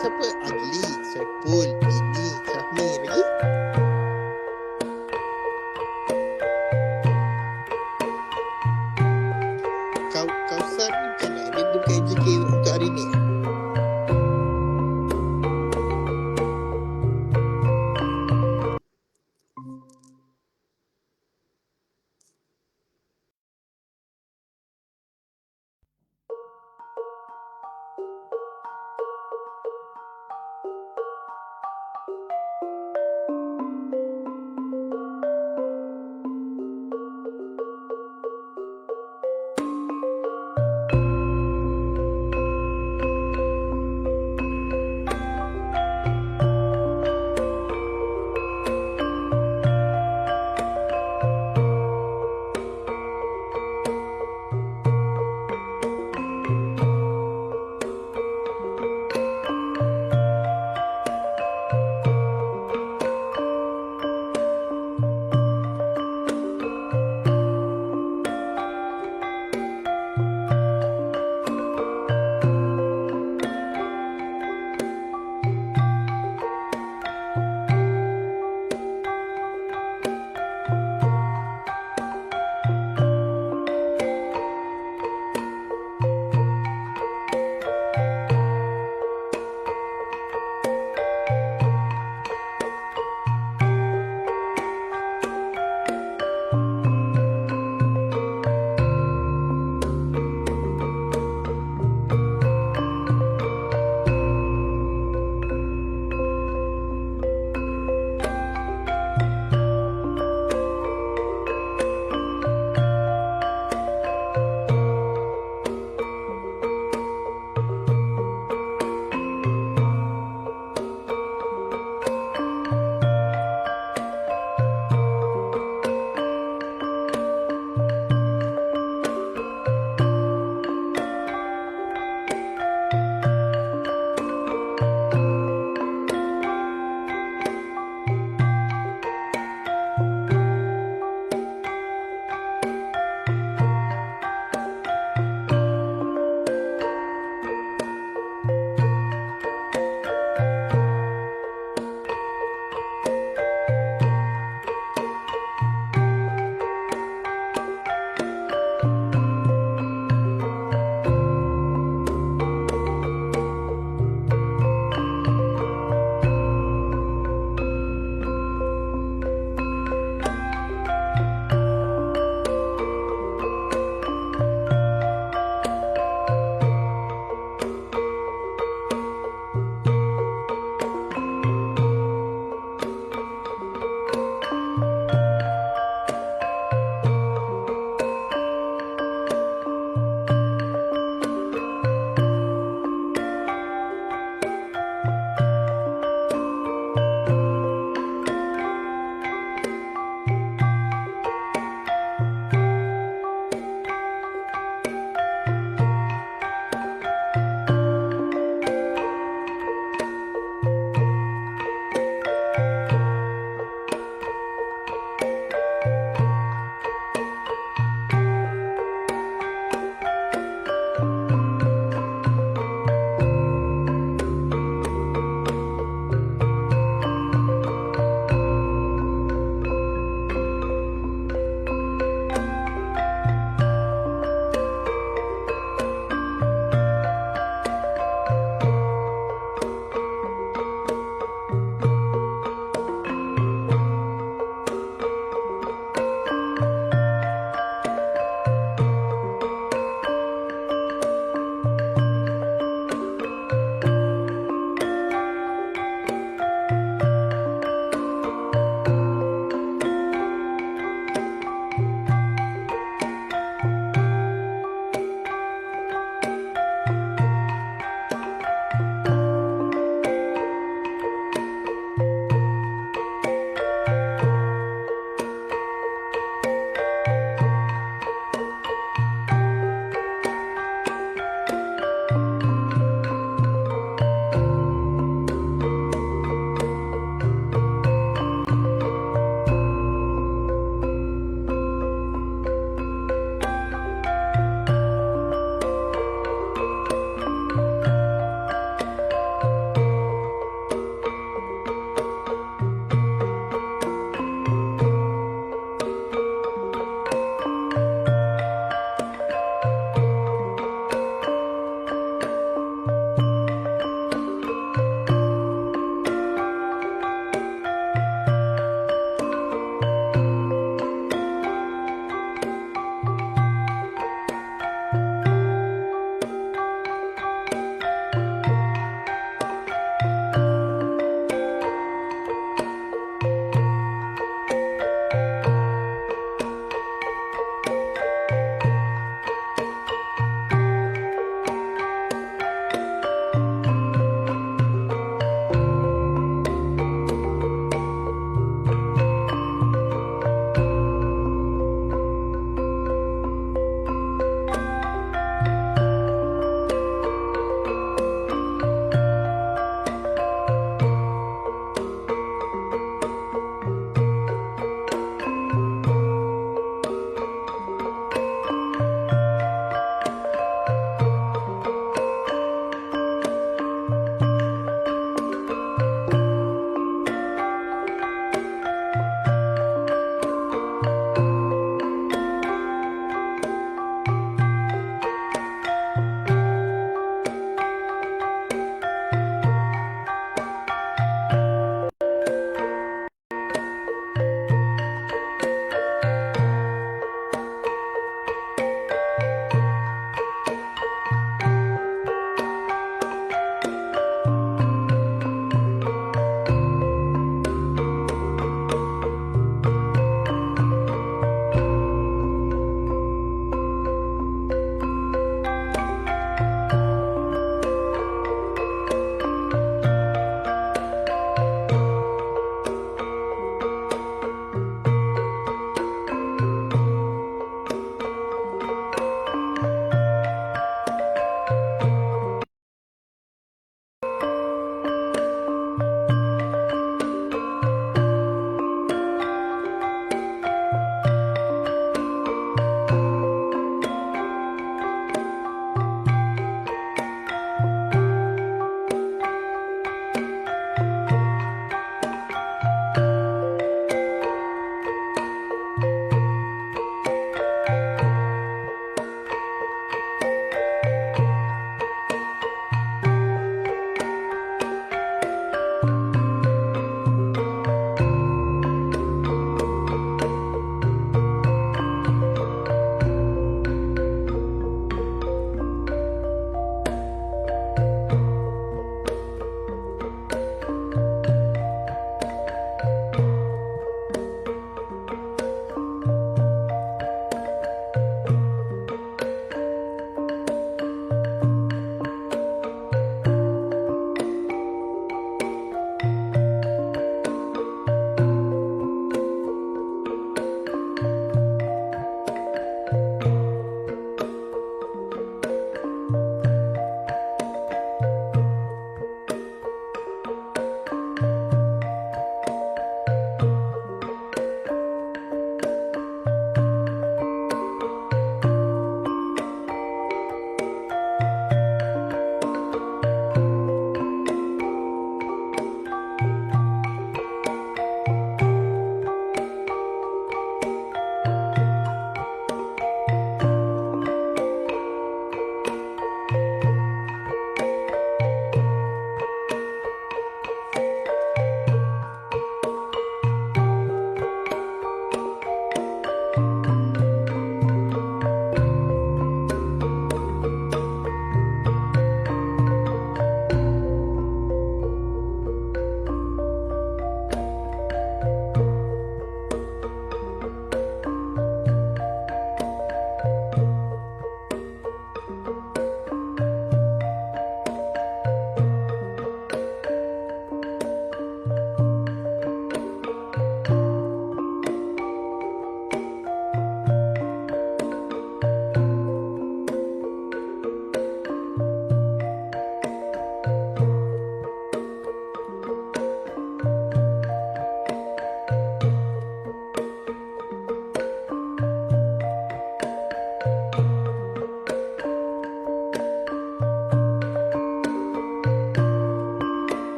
siapa? Adli, Saiful, Ini, Syahmi lagi. Kausar ni macam mana? Dia bukan AJK untuk hari ni.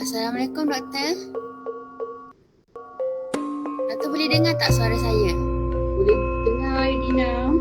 Assalamualaikum, Doktor. Doktor boleh dengar tak suara saya? Boleh dengar, Dina?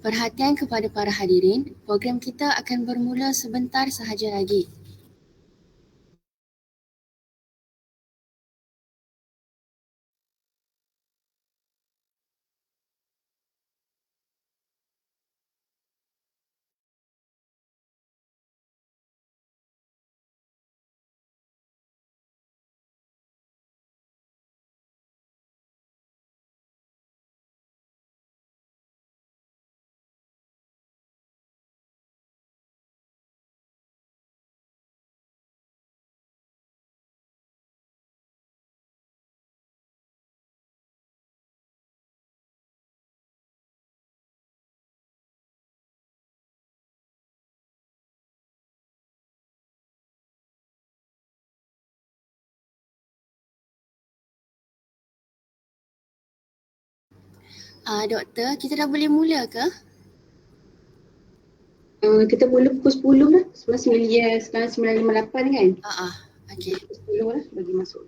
Perhatian kepada para hadirin, program kita akan bermula sebentar sahaja lagi. Doktor, kita dah boleh mula ke? Kita mula pukul 10 lah. Sekarang 9.58 kan? Okey. Pukul 10 lah bagi masuk.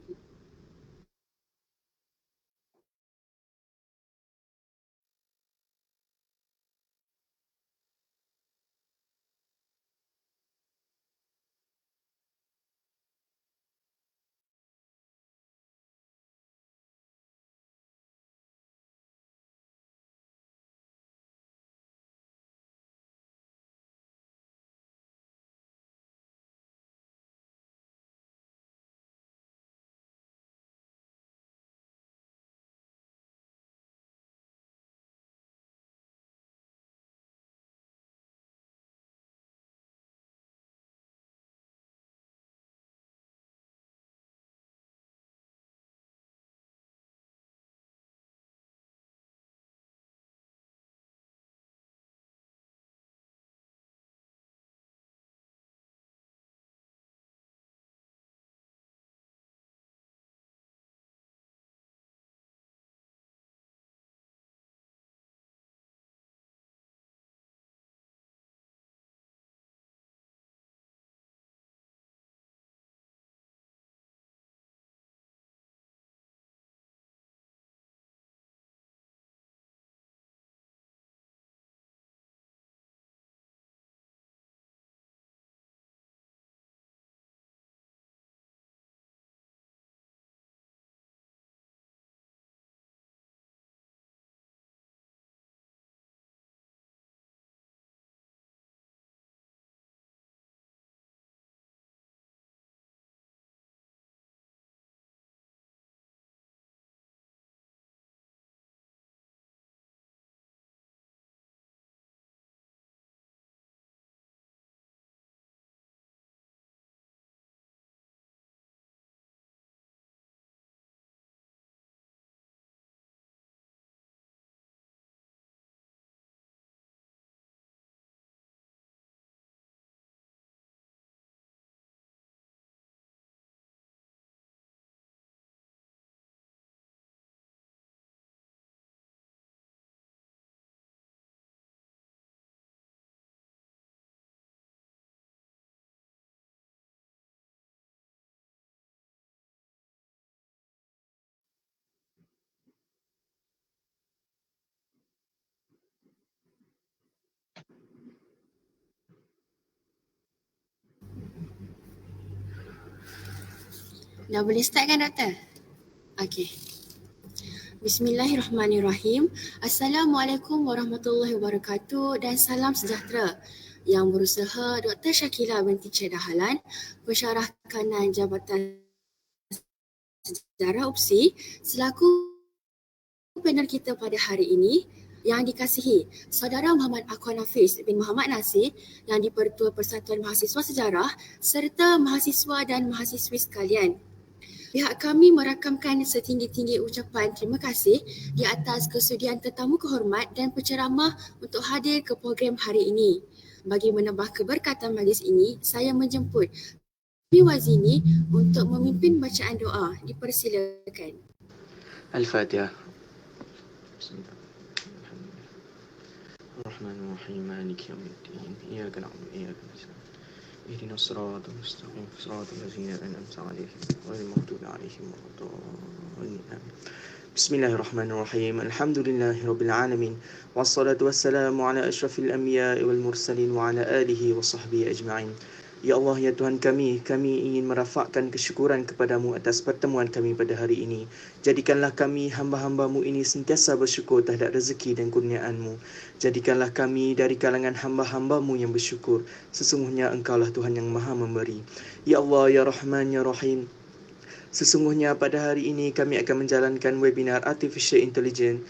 Dah boleh start kan, Doktor? Okey. Bismillahirrahmanirrahim. Assalamualaikum warahmatullahi wabarakatuh dan salam sejahtera. Yang berusaha Dr. Syakila binti Cik Dahalan, Pensyarah Kanan Jabatan Sejarah UPSI, selaku panel kita pada hari ini yang dikasihi Saudara Muhammad Aqwan Hafiz bin Muhammad Nasir yang di-Pertua Persatuan Mahasiswa Sejarah serta mahasiswa dan mahasiswi sekalian. Pihak kami merakamkan setinggi-tinggi ucapan terima kasih di atas kesudian tetamu kehormat dan penceramah untuk hadir ke program hari ini. Bagi menambah keberkatan majlis ini, saya menjemput Umi Wazini untuk memimpin bacaan doa. Dipersilakan. Al-Fatihah. Bismillahirrahmanirrahim. Maliki yaumiddin. Iyyaka na'budu wa iyyaka nasta'in. اهدنا الصراط المستقيم صراط الذين أنعمت عليهم غير المغضوب عليهم ولا الضالين آمين. بسم الله الرحمن الرحيم. الحمد لله رب العالمين والصلاة والسلام على أشرف الأنبياء والمرسلين وعلى آله وصحبه أجمعين. Ya Allah, ya Tuhan kami ingin merafakkan kesyukuran kepadamu atas pertemuan kami pada hari ini. Jadikanlah kami hamba-hambamu ini sentiasa bersyukur terhadap rezeki dan kurniaan-Mu. Jadikanlah kami dari kalangan hamba-hambamu yang bersyukur. Sesungguhnya Engkaulah Tuhan yang Maha Memberi. Ya Allah, ya Rahman, ya Rahim. Sesungguhnya pada hari ini kami akan menjalankan webinar Artificial Intelligence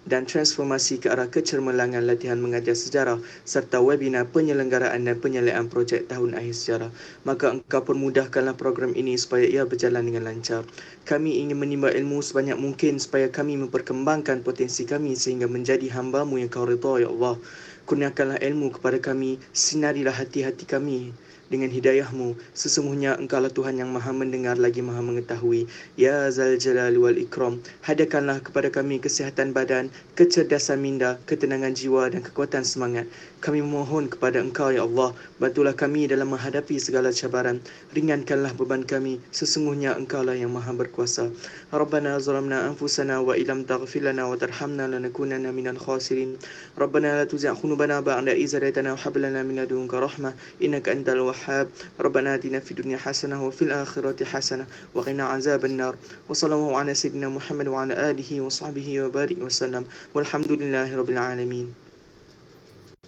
dan transformasi ke arah kecermelangan latihan mengajar sejarah serta webinar penyelenggaraan dan penyelesaian projek tahun akhir sejarah. Maka Engkau permudahkanlah program ini supaya ia berjalan dengan lancar. Kami ingin menimba ilmu sebanyak mungkin supaya kami memperkembangkan potensi kami sehingga menjadi hamba-Mu yang Kau ridha, ya Allah. Kurniakanlah ilmu kepada kami, sinarilah hati-hati kami dengan hidayah-Mu. Sesungguhnya Engkaulah Tuhan yang Maha mendengar lagi Maha mengetahui. Ya Zal Jalali wal Ikram, hadiahkanlah kepada kami kesihatan badan, kecerdasan minda, ketenangan jiwa dan kekuatan semangat. Kami memohon kepada Engkau, ya Allah, bantulah kami dalam menghadapi segala cabaran. Ringankanlah beban kami, sesungguhnya Engkaulah yang Maha berkuasa. Rabbana zalamna anfusana wa illam taghfir lana wa tarhamna lanakunanna minal khasirin. Rabbana la tuzigh qulubana ba'da idh hadaytana wa hab lana min ladunka rahmah innaka antal wahhab. Rabbana atina fid dunya hasanah wa fil akhirati hasanah wa qina azaban nar. Wa sallallahu ala sayyidina Muhammad wa ala alihi wa sahbihi wa barik wa sallam. Walhamdulillahirabbil alamin.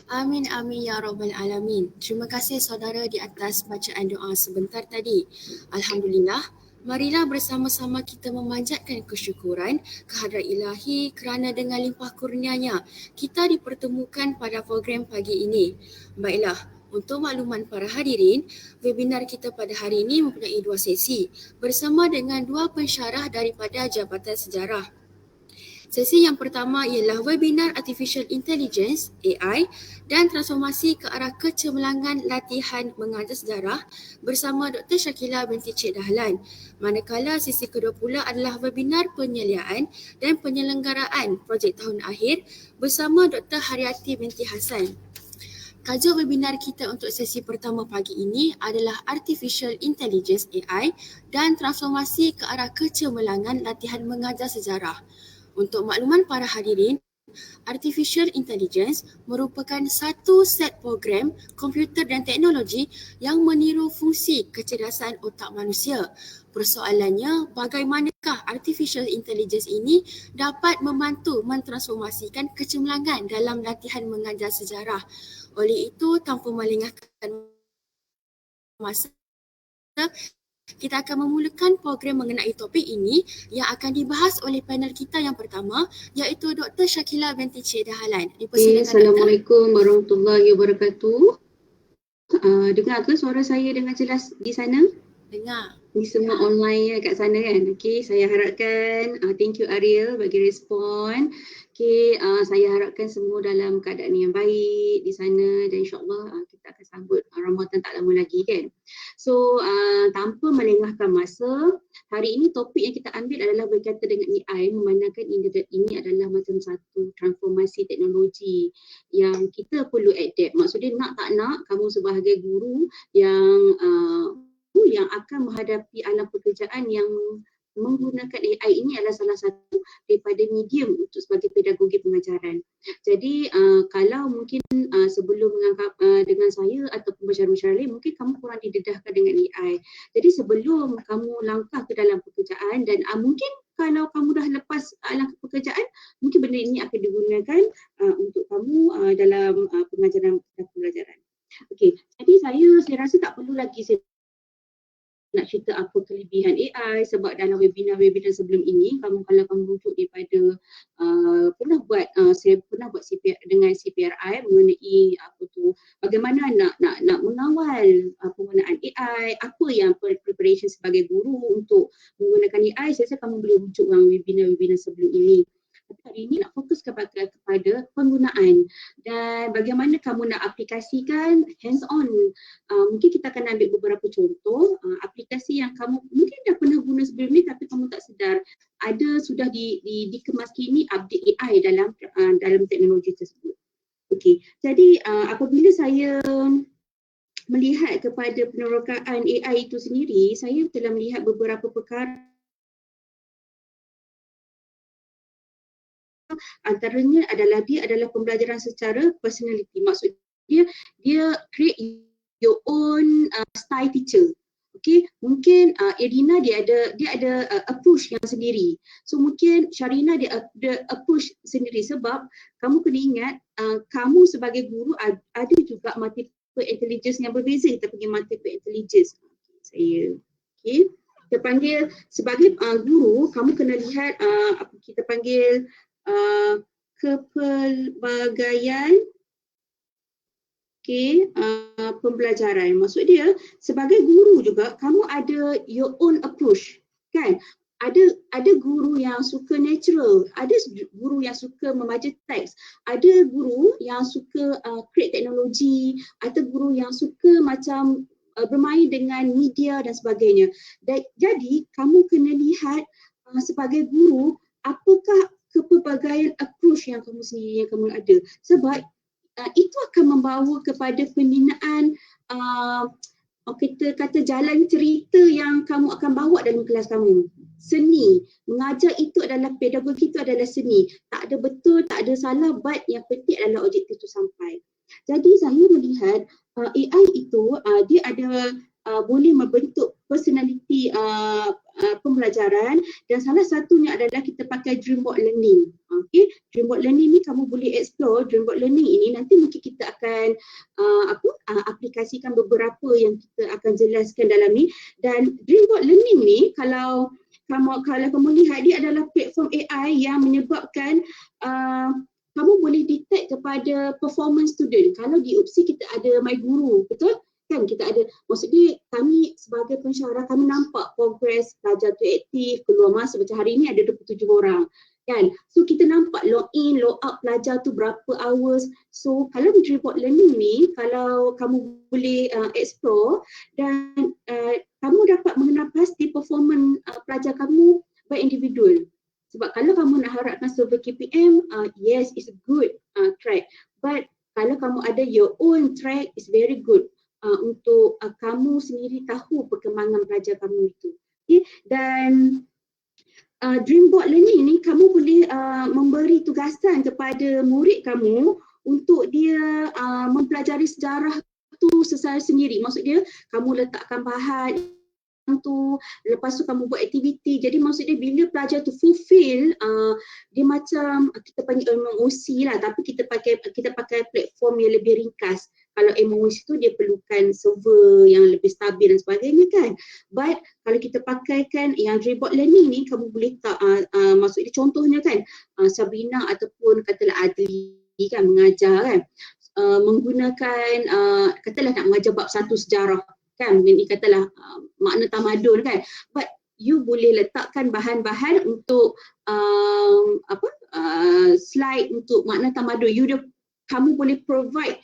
Amin, amin ya Rabbal Alamin. Terima kasih saudara di atas bacaan doa sebentar tadi. Alhamdulillah, marilah bersama-sama kita memanjatkan kesyukuran kehadrat Ilahi kerana dengan limpah kurnianya kita dipertemukan pada program pagi ini. Baiklah, untuk makluman para hadirin, webinar kita pada hari ini mempunyai 2 sesi bersama dengan 2 pensyarah daripada Jabatan Sejarah. Sesi yang pertama ialah webinar Artificial Intelligence (AI) dan transformasi ke arah kecemerlangan latihan mengajar sejarah bersama Dr. Shakila binti Cik Dahlan. Manakala sesi kedua pula adalah webinar penyeliaan dan penyelenggaraan projek tahun akhir bersama Dr. Haryati binti Hassan. Tajuk webinar kita untuk sesi pertama pagi ini adalah Artificial Intelligence (AI) dan transformasi ke arah kecemerlangan latihan mengajar sejarah. Untuk makluman para hadirin, Artificial Intelligence merupakan satu set program komputer dan teknologi yang meniru fungsi kecerdasan otak manusia. Persoalannya, bagaimanakah Artificial Intelligence ini dapat membantu mentransformasikan kecemerlangan dalam latihan mengajar sejarah? Oleh itu, tanpa melengahkan masa, kita akan memulakan program mengenai topik ini yang akan dibahas oleh panel kita yang pertama, iaitu Dr. Shakila binti Cik Dahlan. Assalamualaikum warahmatullahi wabarakatuh. Dengar ke suara saya dengan jelas di sana? Dengar. Ni semua online kat sana kan? Okey, saya harapkan, thank you Ariel bagi respon. Okey, saya harapkan semua dalam keadaan yang baik di sana dan insyaAllah kita akan sambut Ramadan tak lama lagi kan. So, tanpa melengahkan masa, hari ini topik yang kita ambil adalah berkaitan dengan AI, memandangkan ini adalah macam satu transformasi teknologi yang kita perlu adapt. Maksudnya nak tak nak, kamu sebagai guru yang akan menghadapi alam pekerjaan yang menggunakan AI ini adalah salah satu daripada medium untuk sebagai pedagogi pengajaran. Jadi kalau mungkin sebelum mengangkat dengan saya ataupun pensyarah lain, mungkin kamu kurang didedahkan dengan AI. Jadi sebelum kamu langkah ke dalam pekerjaan dan mungkin kalau kamu dah lepas alam pekerjaan, mungkin benda ini akan digunakan untuk kamu dalam pengajaran dan pembelajaran. Okey, jadi saya rasa tak perlu lagi saya nak cerita apa kelebihan AI sebab dalam webinar-webinar sebelum ini kalau kamu rujuk daripada saya pernah buat CPR dengan CPRI mengenai bagaimana nak mengawal penggunaan AI, apa yang preparation sebagai guru untuk menggunakan AI. Saya rasa kamu boleh rujuk dalam webinar-webinar sebelum ini. Tapi hari ini nak fokus kepada penggunaan dan bagaimana kamu nak aplikasikan hands on. Mungkin kita akan ambil beberapa contoh aplikasi yang kamu mungkin dah pernah guna sebelum ni tapi kamu tak sedar ada sudah dikemas kini update AI dalam teknologi tersebut. Okey, jadi apabila saya melihat kepada penerokaan AI itu sendiri, saya telah melihat beberapa perkara, antaranya adalah dia adalah pembelajaran secara personality. Maksudnya dia create your own style teacher. Okay, mungkin Irina dia ada approach yang sendiri. So mungkin Sharina dia ada approach sendiri, sebab kamu kena ingat kamu sebagai guru ada juga multiple intelligence yang berbeza. Kita panggil multiple intelligence. Okay. Kita panggil sebagai guru, kamu kena lihat apa kita panggil kepelbagaian pembelajaran. Maksud dia sebagai guru juga kamu ada your own approach, kan? Ada guru yang suka natural, ada guru yang suka membaca teks, ada guru yang suka create teknologi, ada guru yang suka macam bermain dengan media dan sebagainya. Jadi kamu kena lihat sebagai guru apakah kepelbagaian approach yang kamu sendiri yang kamu ada, sebab itu akan membawa kepada pembinaan kita kata jalan cerita yang kamu akan bawa dalam kelas kamu. Seni, mengajar itu adalah pedagogi, itu adalah seni. Tak ada betul, tak ada salah, but yang penting adalah objektif itu sampai. Jadi saya melihat AI itu dia ada boleh membentuk personality pembelajaran, dan salah satunya adalah kita pakai Dreamboard Learning. Okay, Dreamboard Learning ni kamu boleh explore Dreamboard Learning ini, nanti mungkin kita akan aplikasikan beberapa yang kita akan jelaskan dalam ni. Dan Dreamboard Learning ni kalau kamu lihat, dia adalah platform AI yang menyebabkan kamu boleh detect kepada performance student. Kalau di UPSI kita ada My Guru, betul? Kan kita ada, maksudnya kami sebagai pensyarah kami nampak progress pelajar tu aktif, keluar masuk macam hari ni ada 27 orang kan. So kita nampak log in, log out pelajar tu berapa hours. So kalau di Dreamboard Learning ni, kalau kamu boleh explore dan kamu dapat mengenal pasti performance pelajar kamu by individual. Sebab kalau kamu nak harapkan survey KPM, yes, it's a good track. But kalau kamu ada your own track, it's very good. Untuk kamu sendiri tahu perkembangan pelajar kamu itu. Okay? Dan Dreamboard Learning ni kamu boleh memberi tugasan kepada murid kamu untuk dia mempelajari sejarah tu secara sendiri. Maksud dia kamu letakkan bahan tu, lepas tu kamu buat aktiviti. Jadi maksud dia bila pelajar tu fulfill, dia macam kita panggil MOOC lah, tapi kita pakai platform yang lebih ringkas. Kalau MOOC tu dia perlukan server yang lebih stabil dan sebagainya kan. But kalau kita pakaikan yang Dreamboard Learning ni, kamu boleh tak maksud dia contohnya kan, Sabrina ataupun katalah Adli kan mengajar kan, menggunakan katalah nak mengajar bab satu sejarah kan, ini katalah makna tamadun kan, but you boleh letakkan bahan-bahan untuk slide untuk makna tamadun. Kamu boleh provide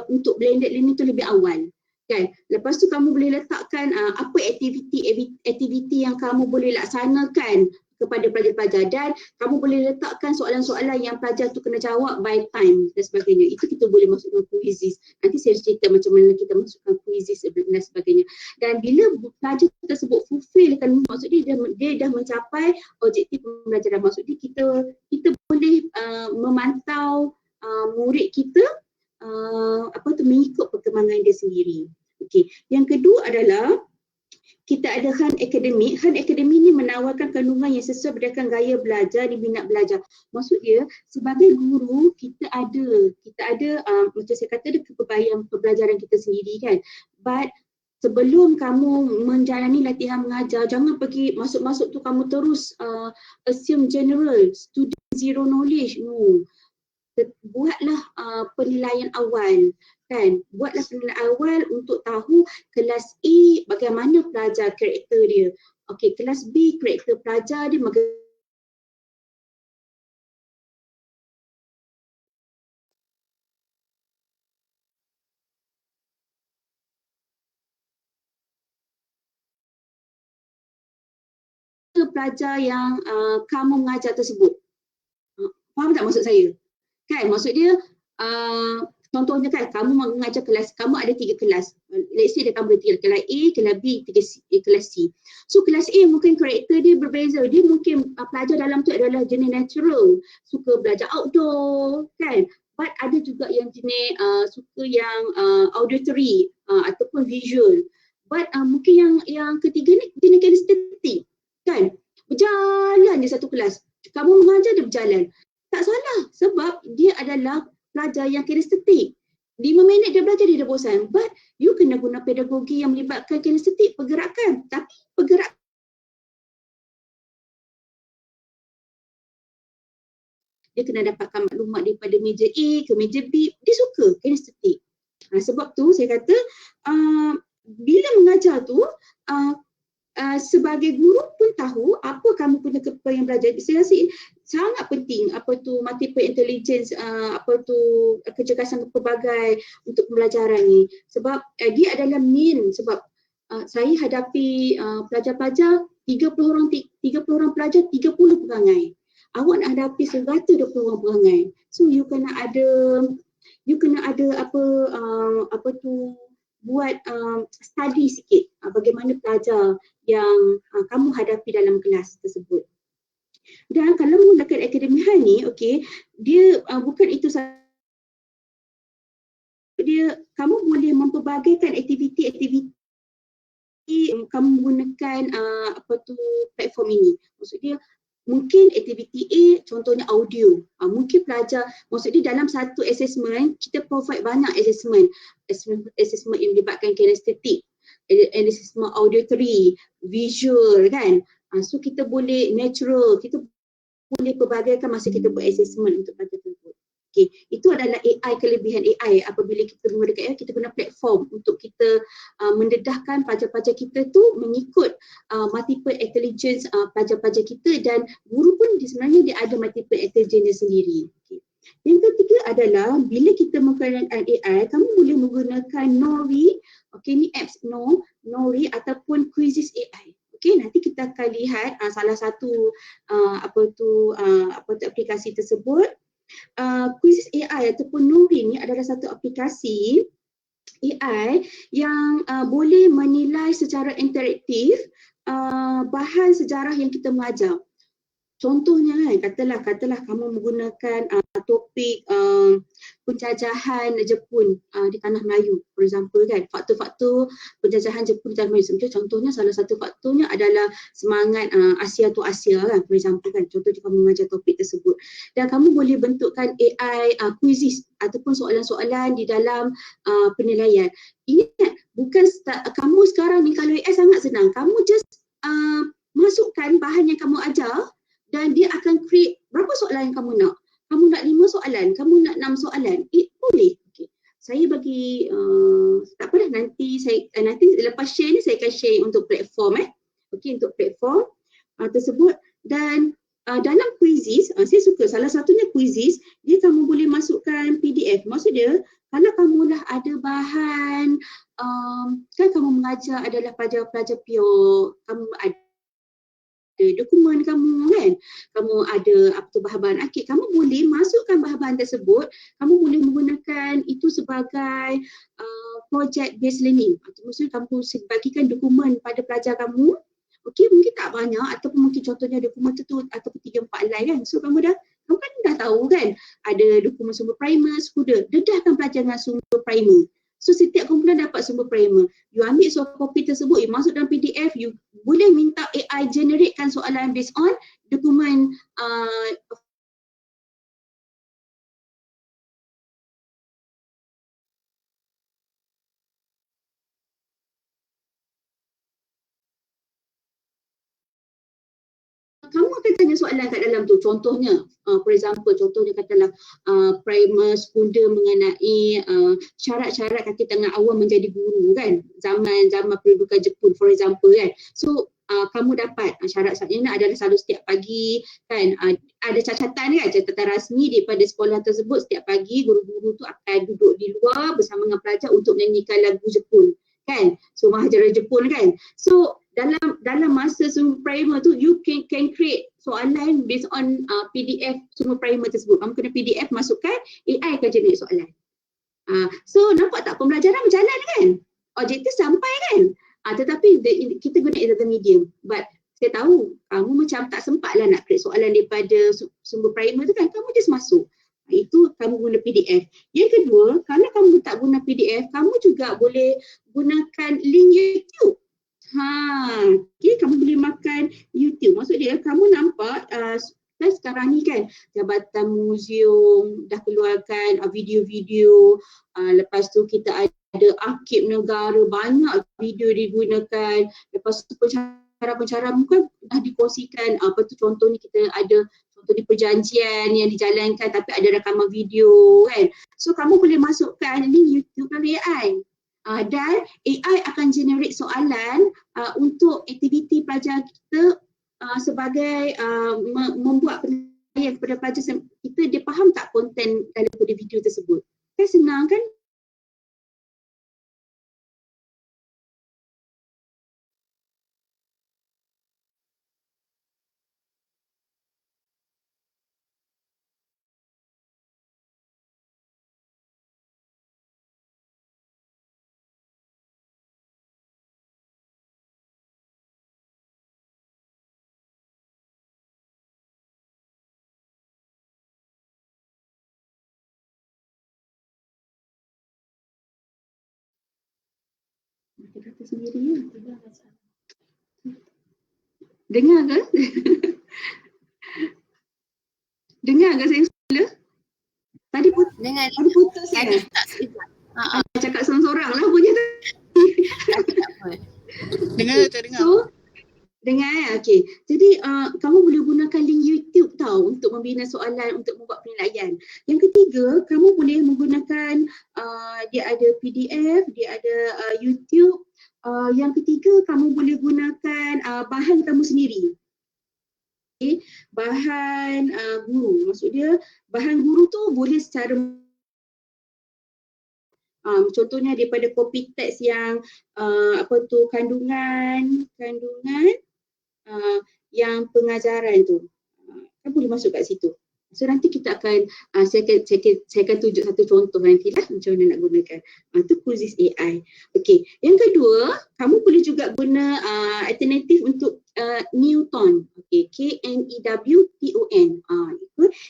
untuk blended learning tu lebih awal kan. Lepas tu kamu boleh letakkan apa aktiviti yang kamu boleh laksanakan kepada pelajar-pelajar, dan kamu boleh letakkan soalan-soalan yang pelajar tu kena jawab by time dan sebagainya. Itu kita boleh masukkan quizzes. Nanti saya cerita macam mana kita masukkan quizzes dan sebagainya. Dan bila pelajar tersebut fulfill kan, maksudnya dia dah mencapai objektif pembelajaran. Maksudnya kita boleh memantau murid kita mengikut perkembangan dia sendiri. Okey. Yang kedua adalah kita ada Han Academy. Han Academy ni menawarkan kandungan yang sesuai berdasarkan gaya belajar di minat belajar. Maksud dia sebagai guru kita ada macam saya kata ada kepelbagaian pembelajaran kita sendiri kan. But sebelum kamu menjalani latihan mengajar, jangan pergi masuk-masuk tu kamu terus assume general, student zero knowledge. No. Buatlah penilaian awal kan, buatlah penilaian awal untuk tahu kelas A bagaimana pelajar karakter dia. Okey, kelas B karakter pelajar dia pelajar yang kamu mengajar tersebut. Faham tak maksud saya? Kan, maksud dia contohnya kan kamu mengajar kelas, kamu ada 3 kelas. Let's say kamu ada 3 kelas A, kelas B, kelas C. So kelas A mungkin karakter dia berbeza. Dia mungkin pelajar dalam tu adalah jenis natural, suka belajar outdoor kan. But ada juga yang jenis suka yang auditory ataupun visual. But mungkin yang ketiga ni jenis kinestetik kan. Berjalan di satu kelas. Kamu mengajar dia berjalan. Tak salah sebab dia adalah pelajar yang kinestetik. 5 minit dia belajar dia dah bosan. But you kena guna pedagogi yang melibatkan kinestetik, pergerakan. Tapi pergerakan dia kena dapatkan maklumat daripada meja A ke meja B. Dia suka kinestetik. Sebab tu saya kata bila mengajar tu sebagai guru pun tahu apa kamu punya kepala yang belajar. Saya rasa sangat penting multiple intelligence, kecergasan pelbagai untuk pembelajaran ni. Sebab dia adalah main, sebab saya hadapi pelajar-pelajar 30 orang pelajar, 30 perangai. Awak nak hadapi 120 orang perangai. So you kena ada buat study sikit bagaimana pelajar yang kamu hadapi dalam kelas tersebut. Dan kalau menggunakan Akademi Hal ni, okey, dia bukan itu sahaja. Kamu boleh mempelbagaikan aktiviti-aktiviti kamu menggunakan platform ini. Maksudnya mungkin aktiviti A contohnya audio. Mungkin pelajar, maksudnya dalam satu assessment kita provide banyak assessment yang melibatkan kinestetik, assessment auditory, visual kan. So kita boleh natural, kita boleh pelbagaikan masa kita buat assessment untuk pelajar tersebut. Okay, itu adalah AI, kelebihan AI apabila kita menggunakan AI, kita guna platform untuk kita mendedahkan pelajar-pelajar kita tu mengikut multiple intelligence pelajar-pelajar kita, dan guru pun sebenarnya dia ada multiple intelligence sendiri. Okay. Yang ketiga adalah bila kita menggunakan AI, kamu boleh menggunakan Nori, okay, ni apps Nori ataupun Quizzes AI. Okay, nanti kita akan lihat salah satu aplikasi tersebut. Quizzes AI ataupun Nori ni adalah satu aplikasi AI yang boleh menilai secara interaktif bahan sejarah yang kita mengajar. Contohnya kan, katalah kamu menggunakan topik penjajahan Jepun di Tanah Melayu, for example kan, faktor-faktor penjajahan Jepun di Tanah Melayu. Contohnya salah satu faktornya adalah semangat Asia to Asia kan, for example kan, contohnya kamu mengajar topik tersebut. Dan kamu boleh bentukkan AI quizzes ataupun soalan-soalan di dalam penilaian. Ingat, bukan kamu sekarang ni kalau AI sangat senang, kamu just masukkan bahan yang kamu ajar dan dia akan create berapa soalan yang kamu nak. Kamu nak 5 soalan, kamu nak 6 soalan. Boleh. Okay. Saya bagi, tak apa dah, nanti lepas share ni saya akan share untuk platform Okay, untuk platform tersebut. Dan dalam quizzes, saya suka salah satunya quizzes, dia kamu boleh masukkan PDF. Maksud dia, kalau kamu dah ada bahan, kan kamu mengajar adalah pelajar-pelajar pure, kamu ada dokumen kamu kan, kamu ada bahan-bahan akid, kamu boleh masukkan bahan-bahan tersebut, kamu boleh menggunakan itu sebagai project based learning. Maksudnya kamu bagikan dokumen pada pelajar kamu, okey, mungkin tak banyak ataupun mungkin contohnya dokumen tu ataupun 3-4 line kan. So kamu kan dah tahu kan, ada dokumen sumber primer, sudah dedahkan pelajar dengan sumber primer. So setiap kumpulan dapat sumber primer. You ambil soft copy tersebut, you masuk dalam PDF, you boleh minta AI generatekan soalan based on dokumen kamu akan tanya soalan kat dalam tu. Contohnya, for example, katalah primer sekunder mengenai syarat-syarat kaki tangan awam menjadi guru kan, zaman pendudukan Jepun, for example kan. So kamu dapat syarat-syaratnya adalah selalu setiap pagi kan, ada catatan rasmi daripada sekolah tersebut, setiap pagi guru-guru tu akan duduk di luar bersama dengan pelajar untuk menyanyikan lagu Jepun kan, so Mahajara Jepun kan. So dalam masa sumber primer tu, you can create soalan based on PDF sumber primer tersebut. Kamu kena PDF, masukkan, AI akan generate soalan. So nampak tak pembelajaran berjalan kan? Objektif sampai kan? Tetapi kita guna as a medium. But saya tahu kamu macam tak sempat lah nak create soalan daripada sumber primer tu kan, kamu just masuk. Itu kamu guna PDF. Yang kedua, kalau kamu tak guna PDF, kamu juga boleh gunakan link YouTube. Okay, kamu boleh makan YouTube. Maksud dia, kamu nampak kan sekarang ni kan Jabatan Museum dah keluarkan video-video, lepas tu kita ada Arkib Negara, banyak video digunakan, lepas tu pencara-pencara bukan dah dikongsikan, contoh ni kita ada contoh di perjanjian yang dijalankan tapi ada rakaman video kan. So kamu boleh masukkan link YouTube melalui AI. Dan AI akan generate soalan untuk aktiviti pelajar kita sebagai membuat penilaian kepada pelajar kita, dia faham tak konten daripada video tersebut. Kan senang kan? Dia kata sendiri ya. Dengar ke? Dengar ke saya suara? Tadi putus ya? Tadi tak sedap. Cakap seorang-seorang lah punya tu. Dengar tak dengar? So, dengar okey. Jadi kamu boleh gunakan link YouTube tau untuk membina soalan, untuk membuat penilaian. Yang ketiga, kamu boleh menggunakan dia ada PDF, dia ada YouTube. Yang ketiga, kamu boleh gunakan bahan kamu sendiri. Okay. Bahan guru. Maksud dia bahan guru tu boleh secara contohnya daripada copy text yang kandungan yang pengajaran tu, kan boleh masuk kat situ. So nanti kita akan, saya akan tunjuk satu contoh nanti lah macam mana nak gunakan. Itu Quizizz AI. Okey, yang kedua, kamu boleh juga guna alternatif untuk Newton. Okey, KNEWTON.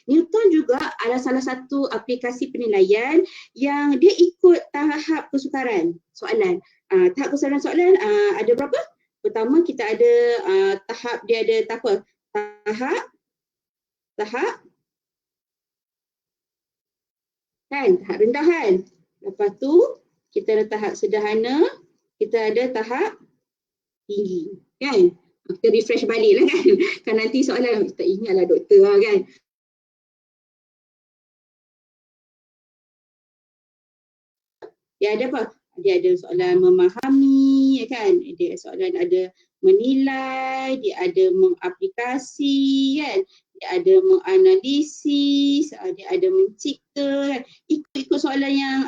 Newton juga adalah salah satu aplikasi penilaian yang dia ikut tahap kesukaran soalan. Tahap kesukaran soalan ada berapa? Pertama kita ada tahap, dia ada tahap kan, tahap rendah kan. Lepas tu kita ada tahap sederhana, kita ada tahap tinggi kan. Kita refresh balik lah kan. Kan nanti soalan tak ingatlah doktor lah kan. Dia ada apa? Dia ada soalan memahami kan, dia soalan ada menilai, dia ada mengaplikasi kan, dia ada menganalisis, dia ada mencipta kan. Ikut soalan yang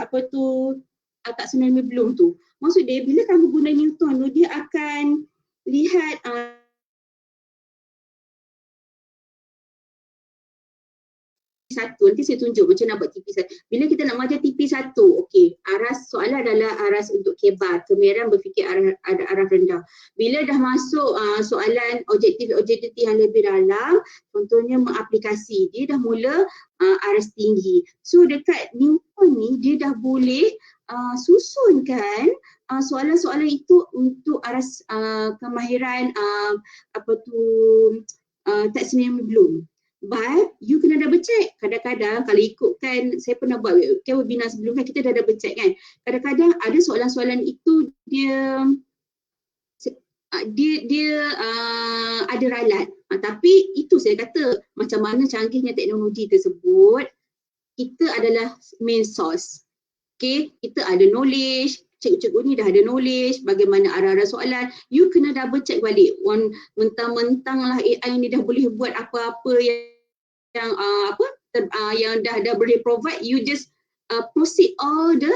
tak sebenarnya belum tu. Maksud dia bila kamu guna Newton tu, dia akan lihat satu, nanti saya tunjuk macam nak buat TP1. Bila kita nak mengajar TP1, okey, aras soalan adalah aras untuk kebar, kemahiran berfikir ada arah rendah. Bila dah masuk soalan objektif yang lebih dalam, contohnya mengaplikasi, dia dah mula aras tinggi. So dekat Newton ni, dia dah boleh susunkan soalan-soalan itu untuk aras kemahiran tak sebenarnya belum. But you kena double check. Kadang-kadang kalau ikutkan, saya pernah buat webinar sebelum kan, kita dah double check kan. Kadang-kadang ada soalan-soalan itu dia ada ralat. Tapi itu saya kata macam mana canggihnya teknologi tersebut, kita adalah main source. Okay, kita ada knowledge, cikgu-cikgu ni dah ada knowledge bagaimana arah-arah soalan. You kena double check balik. Mentang-mentang lah AI ni dah boleh buat apa-apa yang dah boleh provide, you just proceed all the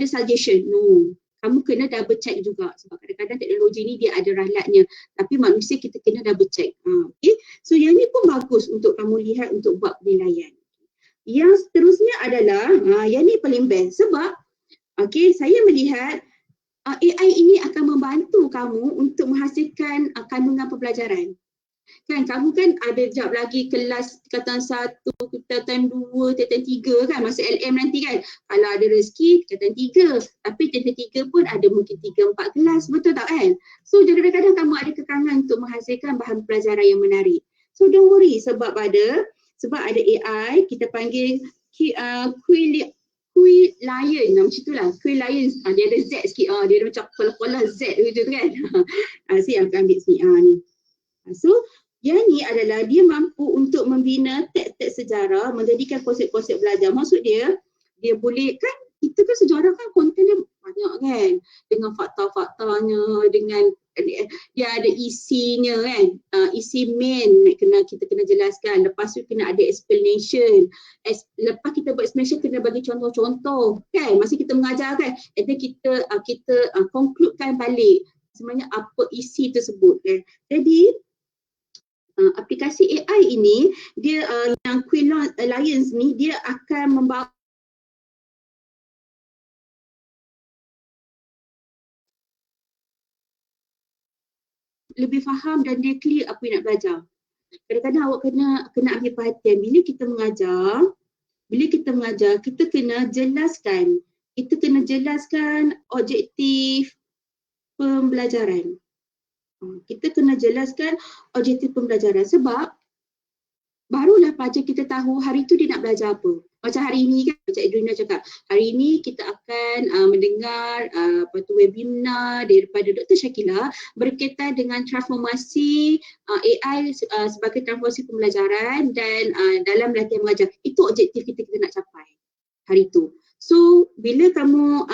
suggestion. No, kamu kena double check juga sebab kadang-kadang teknologi ni dia ada ralatnya, tapi manusia kita kena double check. Okay, so yang ni pun bagus untuk kamu lihat untuk buat penilaian. Yang seterusnya adalah, yang ni paling best sebab saya melihat AI ini akan membantu kamu untuk menghasilkan kandungan pembelajaran. Kan kamu kan ada jap lagi kelas tingkatan 1, tingkatan 2, tingkatan 3 kan, masa LM nanti kan. Kalau ada rezeki tingkatan 3, tapi tingkatan 3 pun ada mungkin 3 4 kelas, betul tak kan? So kadang-kadang kamu ada kekangan untuk menghasilkan bahan pelajaran yang menarik. So don't worry sebab ada AI, kita panggil Lion, macam itulah, Lion, dia ada Z sikit, dia ada macam pola-pola Z gitu kan. Saya akan ambil sini ni. So yang ni adalah dia mampu untuk membina teks-teks sejarah, menjadikan konsep-konsep belajar. Maksud dia boleh kan, kita kan sejarah kan konten dia banyak kan, dengan fakta-faktanya, dengan dia ada isinya kan, isi main kita kena jelaskan, lepas tu kena ada explanation, lepas kita buat explanation kena bagi contoh-contoh kan, masa kita mengajar kan, and then kita concludekan balik sebenarnya apa isi tersebut kan. Jadi aplikasi AI ini dia yang Queen Alliance ni dia akan membawa lebih faham dan dia clear apa yang nak belajar. Kadang-kadang awak kena ambil perhatian bila kita mengajar, kita kena jelaskan objektif pembelajaran. Kita kena jelaskan objektif pembelajaran sebab barulah pelajar kita tahu hari tu dia nak belajar apa. Macam hari ini kan, macam Edwina cakap, hari ini kita akan mendengar webinar daripada Dr. Shakila berkaitan dengan transformasi AI sebagai transformasi pembelajaran dan dalam latihan mengajar. Itu objektif kita nak capai hari tu. So, bila kamu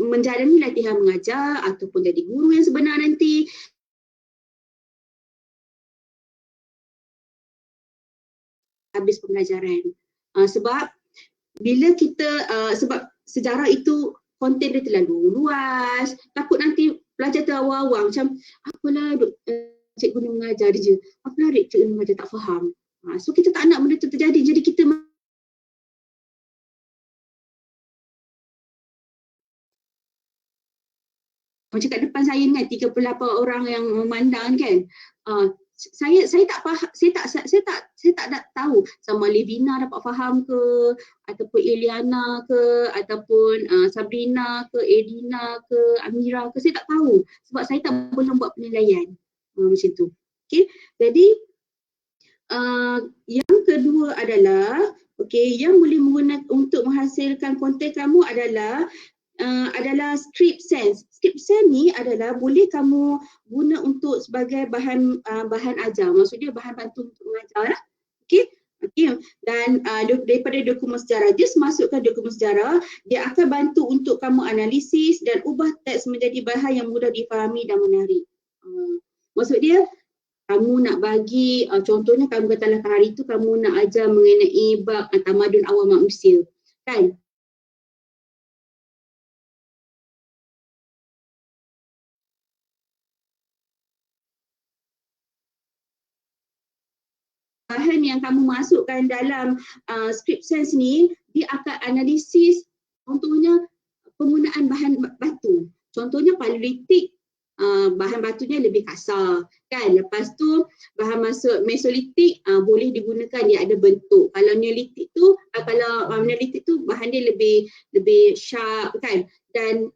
menjalani latihan mengajar ataupun jadi guru yang sebenar nanti, habis pembelajaran. Sebab bila kita sebab sejarah itu konten dia terlalu luas, takut nanti pelajar terawang-awang macam apalah cikgu ni mengajar je, apalah cikgu ni mengajar tak faham. So kita tak nak benda tu terjadi, jadi kita macam kat depan saya ni kan 38 orang yang memandang kan. Saya tak faham, saya tak tahu sama Levina dapat faham ke, ataupun Eliana ke, ataupun Sabrina ke, Edina ke, Amira ke, saya tak tahu sebab saya tak boleh buat penilaian macam tu. Okay, jadi yang kedua adalah yang boleh menggunakan untuk menghasilkan konten kamu adalah script sense. Script sense ni adalah boleh kamu guna untuk sebagai bahan ajar. Maksudnya bahan bantu untuk mengajar lah. Okey. Dan daripada dokumen sejarah, just masukkan dokumen sejarah, dia akan bantu untuk kamu analisis dan ubah teks menjadi bahan yang mudah difahami dan menarik. Maksud dia kamu nak bagi contohnya kamu katalah hari tu kamu nak ajar mengenai bab tamadun awal manusia kan. Bahan yang kamu masukkan dalam script sense ni, dia akan analisis contohnya penggunaan bahan batu. Contohnya paleolitik, bahan batunya lebih kasar kan. Lepas tu bahan masuk mesolitik boleh digunakan, dia ada bentuk. Kalau neolitik tu bahan dia lebih sharp kan. Dan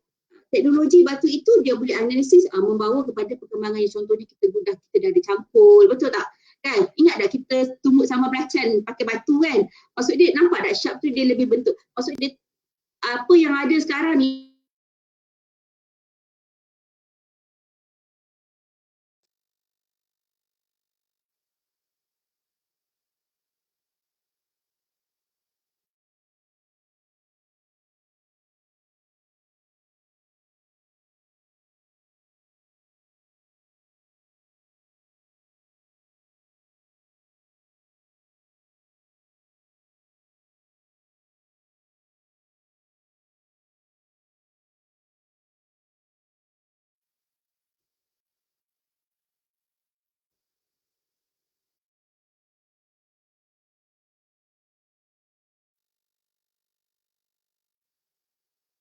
teknologi batu itu dia boleh analisis membawa kepada perkembangan yang contohnya kita dah ada campur, betul tak? Kan? Ingat tak kita tumbuk sama belacan pakai batu kan? Maksud dia nampak tak sharp tu dia lebih bentuk. Maksud dia apa yang ada sekarang ni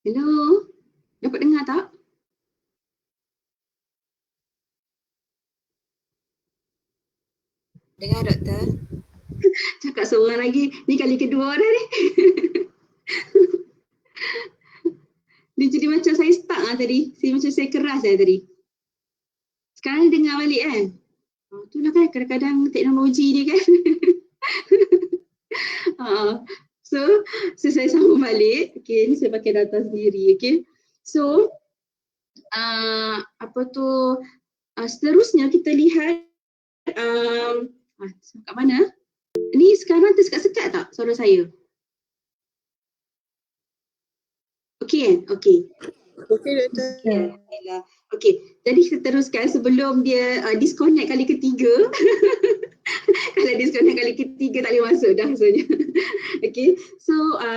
Hello? Dapat dengar tak? Dengar doktor? Cakap seorang lagi. Ni kali kedua dah ni. Dia jadi macam saya stuck lah tadi. Macam saya keras lah tadi. Sekarang dengar balik kan? Itulah kan kadang-kadang teknologi ni kan. So saya sambung balik. Okay, ni saya pakai data sendiri. Okay. So, seterusnya kita lihat kat mana? Ni sekarang tersekat-sekat tak suara saya? Okey kan? Okey. Okey doktor. Okey, jadi kita teruskan sebelum dia disconnect kali ketiga. Kalau disconnect kali ketiga tak boleh masuk dah rasanya. Okey, so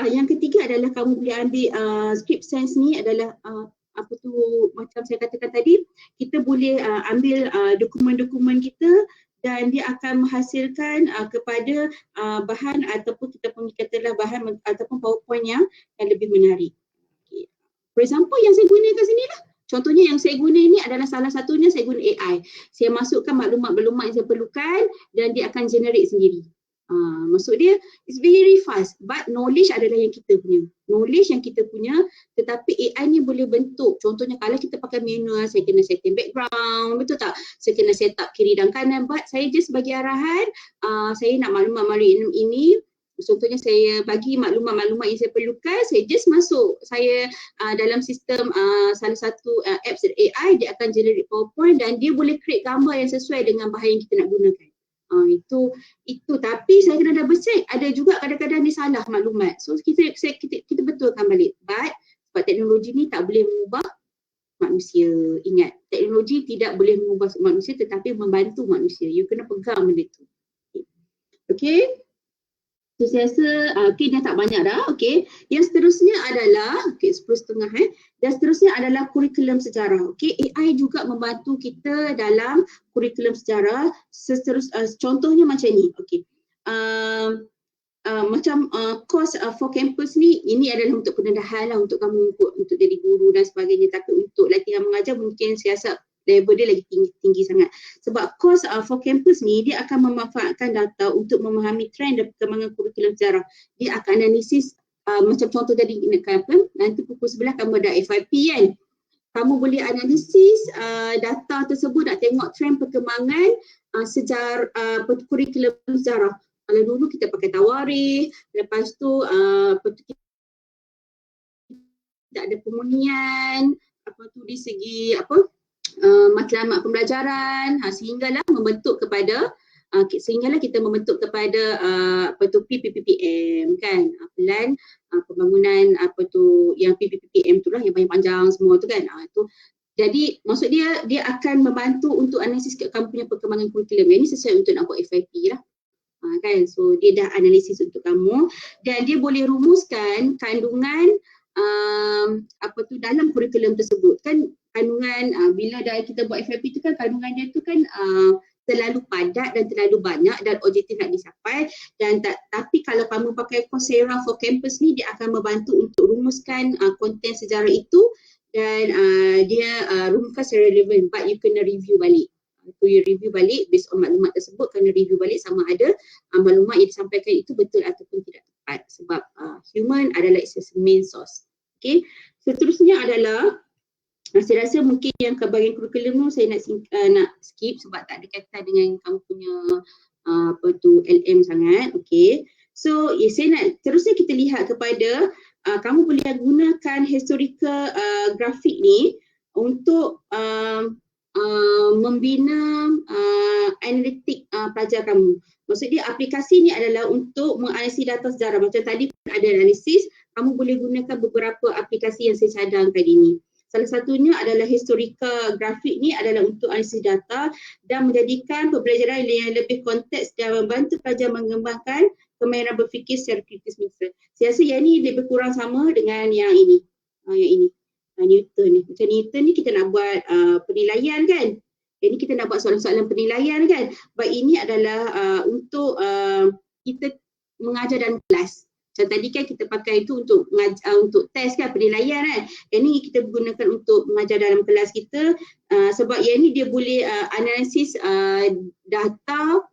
yang ketiga adalah kamu boleh ambil script sense ni adalah macam saya katakan tadi, kita boleh ambil dokumen-dokumen kita dan dia akan menghasilkan kepada bahan ataupun kita panggil katalah bahan ataupun PowerPoint yang lebih menarik. Okay. For example yang saya guna kat sini lah. Contohnya yang saya guna ini adalah salah satunya saya guna AI. Saya masukkan maklumat-maklumat yang saya perlukan dan dia akan generate sendiri. Maksud dia it's very fast but knowledge adalah yang kita punya. Knowledge yang kita punya tetapi AI ni boleh bentuk. Contohnya kalau kita pakai manual saya kena setting background, betul tak? Saya kena set up kiri dan kanan but saya just bagi arahan saya nak maklumat-maklumat ini. Contohnya saya bagi maklumat-maklumat yang saya perlukan, saya just masuk saya dalam sistem salah satu apps AI, dia akan generate PowerPoint dan dia boleh create gambar yang sesuai dengan bahan yang kita nak gunakan. Itu tapi saya kena double check, ada juga kadang-kadang dia salah maklumat. So kita betulkan balik. But sebab teknologi ni tak boleh mengubah manusia. Ingat, teknologi tidak boleh mengubah manusia tetapi membantu manusia. You kena pegang benda tu. Okay. So saya rasa okay, dah tak banyak dah. Okay. Yang seterusnya adalah 10.30 dan seterusnya adalah kurikulum sejarah. Okay. AI juga membantu kita dalam kurikulum sejarah. Contohnya macam ni. Okay. Macam course for campus ni, ini adalah untuk pendedahan lah, untuk kamu untuk jadi guru dan sebagainya. Tapi untuk latihan mengajar mungkin saya rasa level dia lagi tinggi sangat. Sebab course for campus ni dia akan memanfaatkan data untuk memahami trend dan perkembangan kurikulum sejarah. Dia akan analisis macam contoh tadi nanti pukul 11 kamu ada FYP kan. Kamu boleh analisis data tersebut, nak tengok trend perkembangan sejarah kurikulum sejarah. Kalau dulu kita pakai tawarikh, lepas tu tak ada pemunian, di segi matlamat pembelajaran, sehinggalah kita membentuk kepada PPPM kan, plan pembangunan yang PPPM tu lah yang panjang semua tu kan. Jadi maksud dia akan membantu untuk analisis kamu punya perkembangan kurikulum. Ini sesuai untuk nak buat FYP lah. Kan, so dia dah analisis untuk kamu dan dia boleh rumuskan kandungan dalam kurikulum tersebut kan. Kandungan bila dah kita buat FYP tu kan, kandungan dia tu kan terlalu padat dan terlalu banyak dan objektif nak dicapai. Dan tapi kalau kamu pakai Coursera for Campus ni, dia akan membantu untuk rumuskan konten sejarah itu dan dia rumuskan secara relevan, but you kena review balik. You review balik based on maklumat tersebut, kena review balik sama ada maklumat yang disampaikan itu betul ataupun tidak tepat, sebab human adalah main source. Okay. Seterusnya adalah saya rasa mungkin yang ke bahagian kurikulum tu saya nak skip sebab tak ada kaitan dengan kamu punya LM sangat. Okay. So saya nak terusnya kita lihat kepada kamu boleh gunakan historical grafik ni untuk membina analitik pelajar kamu. Maksud dia aplikasi ni adalah untuk menganalisis data sejarah. Macam tadi pun ada analisis, kamu boleh gunakan beberapa aplikasi yang saya cadang tadi ni. Salah satunya adalah historical grafik ni adalah untuk analisis data dan menjadikan pembelajaran yang lebih konteks dan membantu pelajar mengembangkan kemahiran berfikir secara kritis mental. Saya rasa yang ni lebih kurang sama dengan yang ini. Newton ni. Macam Newton ni kita nak buat penilaian kan. Jadi kita nak buat soalan-soalan penilaian kan. But ini adalah untuk kita mengajar dalam kelas. Macam tadi kan kita pakai itu untuk untuk test kan, penilaian kan. Yang ni kita gunakan untuk mengajar dalam kelas kita sebab yang ni dia boleh analisis data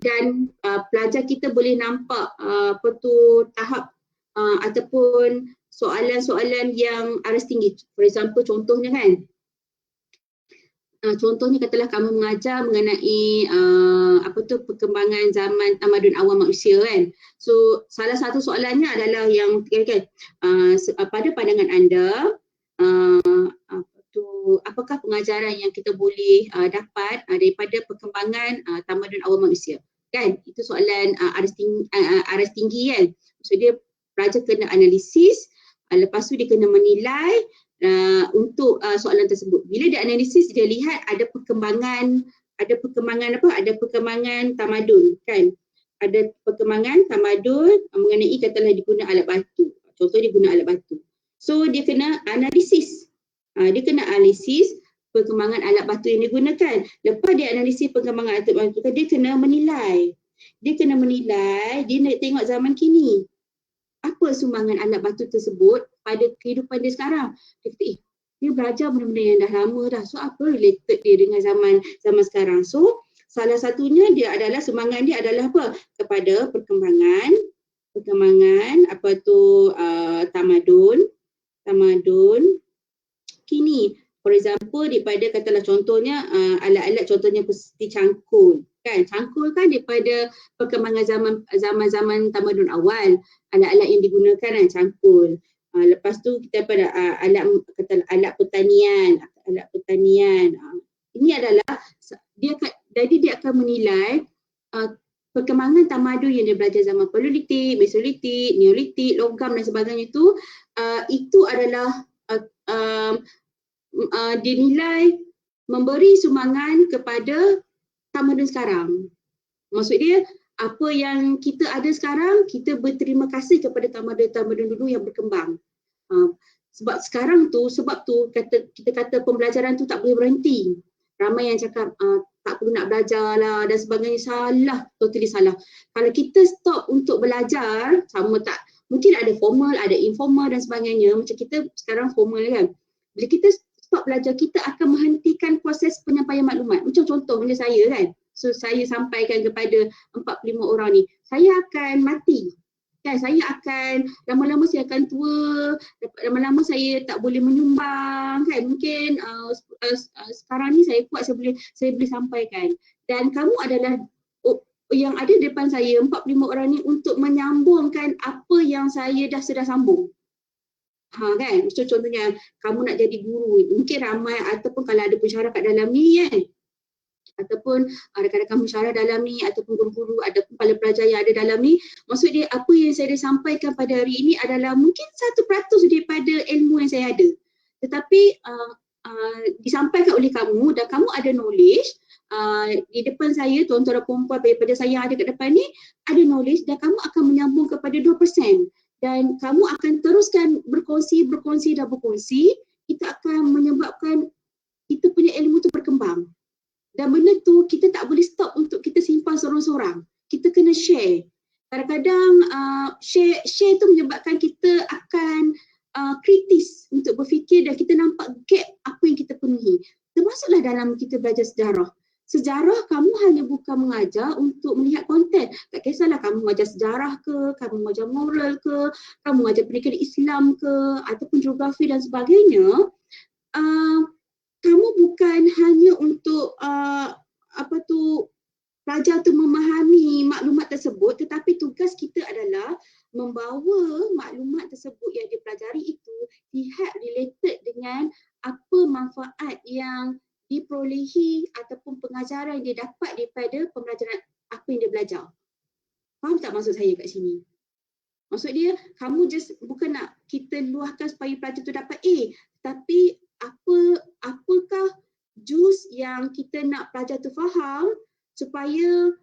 dan pelajar kita boleh nampak apa tu tahap ataupun soalan-soalan yang aras tinggi. For example, contohnya kan, contohnya katalah kamu mengajar mengenai perkembangan zaman tamadun awal manusia kan. So salah satu soalannya adalah yang pada pandangan anda apakah pengajaran yang kita boleh dapat daripada perkembangan tamadun awal manusia kan. Itu soalan aras tinggi kan. So dia pelajar kena analisis, lepas tu dia kena menilai untuk soalan tersebut. Bila dia analisis, dia lihat ada perkembangan tamadun kan. Ada perkembangan tamadun mengenai katalah diguna alat batu. Contoh dia guna alat batu. So dia kena analisis. Dia kena analisis perkembangan alat batu yang digunakan. Lepas dia analisis perkembangan alat batu, dia kena menilai. Dia nak tengok zaman kini. Apa sumbangan alat batu tersebut pada kehidupan dia sekarang. Dia kata, dia belajar benda-benda yang dah lama dah. So apa related dia dengan zaman sekarang. So salah satunya dia adalah sumbangan dia adalah apa? Kepada perkembangan tamadun kini. For example, daripada katalah contohnya alat-alat contohnya seperti cangkul. Kan? Cangkul kan daripada perkembangan zaman tamadun awal, alat-alat yang digunakan kan cangkul. Lepas tu kita pada alat pertanian. Ini adalah dia akan menilai perkembangan tamadun yang dia belajar zaman Paleolitik, Mesolitik, Neolitik, logam dan sebagainya itu adalah dinilai memberi sumbangan kepada tamadun sekarang. Maksud dia apa yang kita ada sekarang, kita berterima kasih kepada tamadun-tamadun dulu yang berkembang. Sebab kita kata pembelajaran tu tak boleh berhenti. Ramai yang cakap tak perlu nak belajar lah dan sebagainya. Salah, totally salah. Kalau kita stop untuk belajar, sama tak, mungkin ada formal, ada informal dan sebagainya. Macam kita sekarang formal kan. Bila kita stop belajar, kita akan menghentikan proses penyampaian maklumat. Macam contoh macam saya kan. So saya sampaikan kepada 45 orang ni, saya akan mati. Kan, saya akan lama-lama saya akan tua, lama-lama saya tak boleh menyumbang kan. Mungkin sekarang ni saya kuat, saya boleh sampaikan. Dan kamu adalah yang ada di depan saya 45 orang ni untuk menyambungkan apa yang saya dah sedar sambung. Kan, so contohnya kamu nak jadi guru, mungkin ramai ataupun kalau ada pensyarah kat dalam ni kan, ataupun rakan-rakan pensyarah dalam ni ataupun guru-guru ataupun kepala pelajar yang ada dalam ni, maksud dia apa yang saya dah sampaikan pada hari ini adalah mungkin 1% daripada ilmu yang saya ada, tetapi disampaikan oleh kamu dan kamu ada knowledge di depan saya, tuan-tuan dan puan-puan daripada saya yang ada kat depan ni ada knowledge dan kamu akan menyambung kepada 2%. Dan kamu akan teruskan berkongsi, kita akan menyebabkan kita punya ilmu tu berkembang. Dan benda tu kita tak boleh stop untuk kita simpan seorang-seorang. Kita kena share. Kadang-kadang share tu menyebabkan kita akan kritis untuk berfikir dan kita nampak gap apa yang kita penuhi. Termasuklah dalam kita belajar sejarah. Sejarah kamu hanya bukan mengajar untuk melihat konten. Tak kisahlah kamu mengajar sejarah ke, kamu mengajar moral ke, kamu mengajar pendidikan Islam ke, ataupun geografi dan sebagainya. Kamu bukan hanya untuk pelajar tu memahami maklumat tersebut, tetapi tugas kita adalah membawa maklumat tersebut yang dipelajari itu lihat related dengan apa manfaat yang diperolehi ataupun pengajaran yang dia dapat daripada pembelajaran apa yang dia belajar. Faham tak maksud saya kat sini? Maksud dia, kamu just bukan nak kita luahkan supaya pelajar tu dapat A, tapi apakah jus yang kita nak pelajar tu faham supaya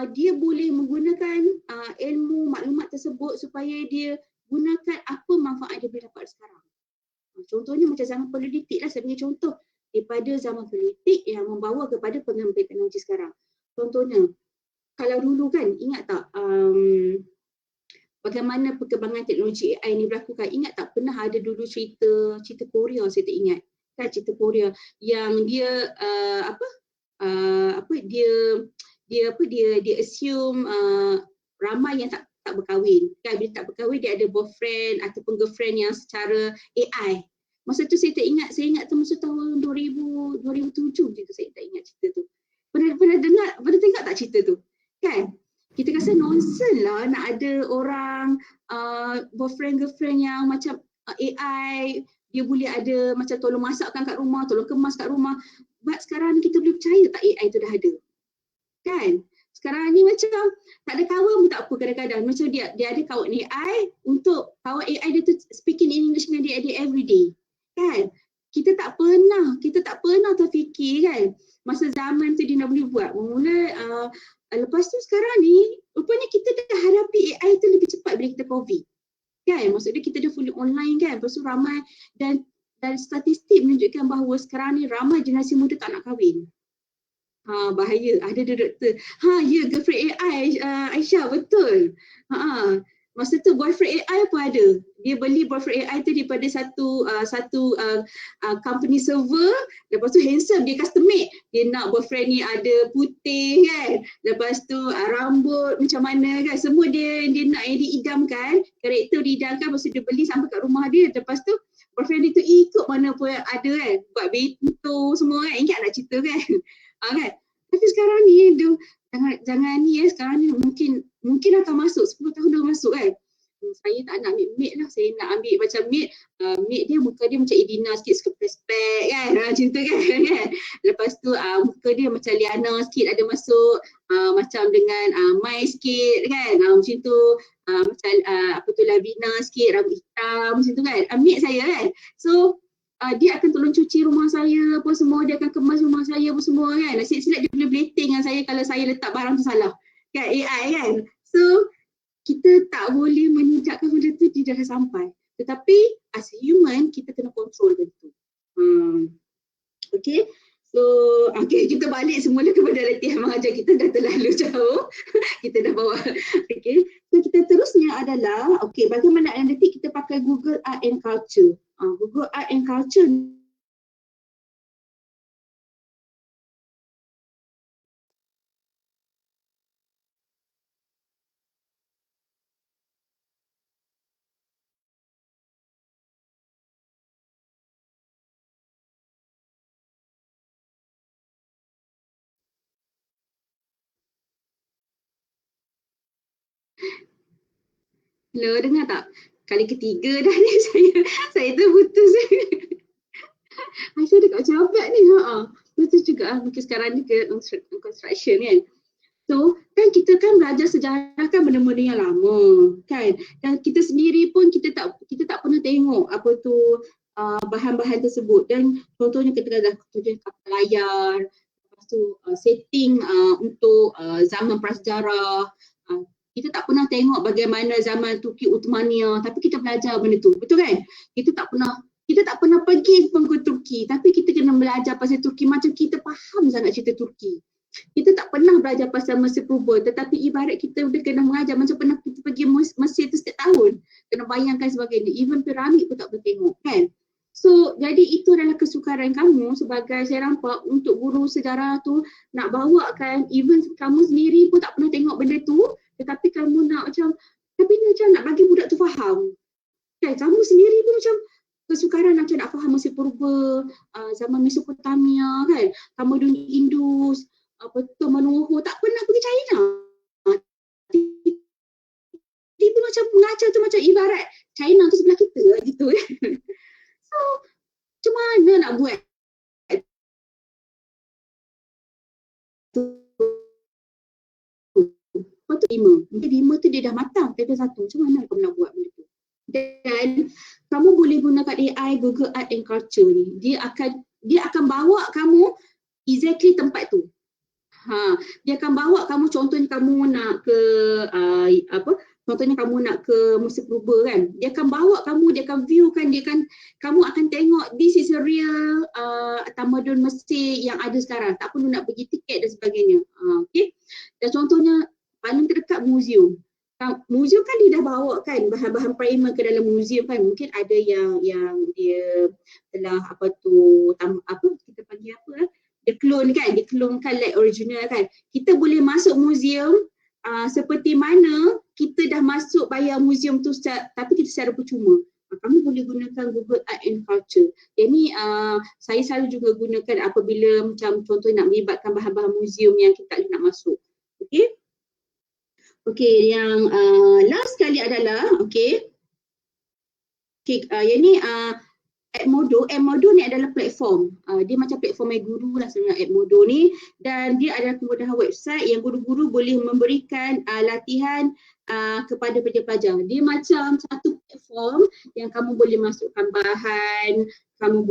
dia boleh menggunakan ilmu maklumat tersebut supaya dia gunakan apa manfaat dia boleh dapat sekarang. Contohnya macam zaman Paleolitik lah, sebagai contoh daripada zaman Paleolitik yang membawa kepada pengembangan teknologi sekarang. Contohnya, kalau dulu kan, ingat tak bagaimana perkembangan teknologi AI ni berlaku kan. Ingat tak pernah ada dulu cerita Korea, saya tak ingat kan, cerita Korea yang dia dia assume ramai yang tak berkahwin kan. Bila tak berkahwin dia ada boyfriend ataupun girlfriend yang secara AI. Masa tu saya ingat tu masa tahun 2007 je tu, saya tak ingat cerita tu. Pernah tengok tak cerita tu kan? Kita rasa nonsense lah nak ada orang boyfriend girlfriend yang macam AI, dia boleh ada macam tolong masakkan kat rumah, tolong kemas kat rumah. But sekarang ni kita boleh percaya tak AI tu dah ada kan? Sekarang ni macam tak ada kawan pun tak apa kadang-kadang. Macam dia ada kawan AI, untuk kawan AI dia tu speaking in English dengan dia everyday kan? Kita tak pernah terfikir kan masa zaman tu dia nak boleh buat. Mula lepas tu sekarang ni rupanya kita dah hadapi AI tu lebih cepat bila kita COVID kan. Maksudnya kita dah fully online kan. Lepas tu ramai dan statistik menunjukkan bahawa sekarang ni ramai generasi muda tak nak kahwin. Bahaya. Ada doktor. Ya, girlfriend AI Aisyah, betul. Masa tu boyfriend AI pun ada. Dia beli boyfriend AI tu daripada satu company server. Lepas tu handsome, dia custom made. Dia nak boyfriend ni ada putih kan. Lepas tu rambut macam mana kan. Semua dia nak yang diidamkan. Karakter diidamkan. Lepas tu dia beli sampai kat rumah dia. Lepas tu boyfriend dia tu ikut mana pun ada kan. Buat bento semua kan. Ingat nak cerita kan. Kan. Tapi sekarang ni jangan ni sekarang ni mungkin akan masuk 10 tahun dah masuk kan. Saya tak nak ambil maid lah. Saya nak ambil macam maid dia muka dia macam Edina sikit, spek kan. Cerita kan. Lepas tu muka dia macam Liana sikit ada masuk, macam dengan Mai sikit kan. Macam tu macam Lavina sikit, rambut hitam macam tu kan. Maid saya kan. So dia akan tolong cuci rumah saya apa semua, dia akan kemas rumah saya apa semua kan. Silap dia boleh blating dengan saya kalau saya letak barang tu salah kan, AI kan. So kita tak boleh menidakkan benda tu, dia dah sampai. Tetapi as human kita kena control benda tu. Okay. So kita balik semula kepada latihan mengajar kita, dah terlalu jauh. Kita dah bawa. Okay. So kita terusnya adalah bagaimana nanti kita pakai Google Art and Culture. Google Art and Culture Hello, dengar tak? Kali ketiga dah ni saya terputus. Aisyah dekat cabat ni. Betul juga mungkin sekarang ni ke construction kan. So kan kita kan belajar sejarah kan benda-benda yang lama kan. Dan kita sendiri pun kita tak pernah tengok apa tu bahan-bahan tersebut. Dan contohnya kita dah tunjuk kapal layar, lepas tu setting untuk zaman prasejarah. Kita tak pernah tengok bagaimana zaman Turki Uthmaniyah, tapi kita belajar benda tu, betul kan? Kita tak pernah pergi pun ke Turki, tapi kita kena belajar pasal Turki macam kita faham sangat cerita Turki. Kita tak pernah belajar pasal Mesir Purba, tetapi ibarat kita udah kena mengajar macam pernah kita pergi Mesir tu setiap tahun. Kena bayangkan sebagainya, even piramid pun tak boleh tengok kan? So, jadi itu adalah kesukaran kamu sebagai saya nampak untuk guru sejarah tu nak bawa kan, even kamu sendiri pun tak pernah tengok benda tu, tetapi kamu nak macam nak bagi budak tu faham. Kan, kamu sendiri pun macam kesukaran macam nak faham Mesir Purba, zaman Mesopotamia kan, Tamadun Indus, Menuhu, tak pernah pergi China. Dia pun macam mengajar tu macam ibarat China tu sebelah kita gitu kan. So, macam mana nak buat? Lepas tu 5. Mungkin 5 tu dia dah matang. Tapi 1. Macam mana kamu nak buat benda tu? Dan kamu boleh gunakan AI, Google Art and Culture ni. Dia akan bawa kamu exactly tempat tu. Dia akan bawa kamu, contohnya kamu nak ke contohnya kamu nak ke Mesir Purba kan, dia akan bawa kamu, dia akan view kan, kamu akan tengok this is a real tamadun Mesir yang ada sekarang, tak perlu nak pergi tiket dan sebagainya. Okay. Dan contohnya paling terdekat museum, museum kan dia dah bawa kan bahan-bahan primer ke dalam museum kan, mungkin ada yang dia telah kita panggil apa, dia clone kan like original kan. Kita boleh masuk museum seperti mana kita dah masuk bayar museum tu tapi kita secara percuma. Kamu boleh gunakan Google Art and Culture. Yang ni saya selalu juga gunakan apabila macam contoh nak melibatkan bahan-bahan museum yang kita tak nak masuk. Okey. Okey, yang last sekali adalah yang ni Edmodo. Edmodo ni adalah platform. Dia macam platform guru lah sebenarnya Edmodo ni, dan dia adalah kemudahan website yang guru-guru boleh memberikan latihan kepada pelajar-pelajar. Dia macam satu platform yang kamu boleh masukkan bahan, kamu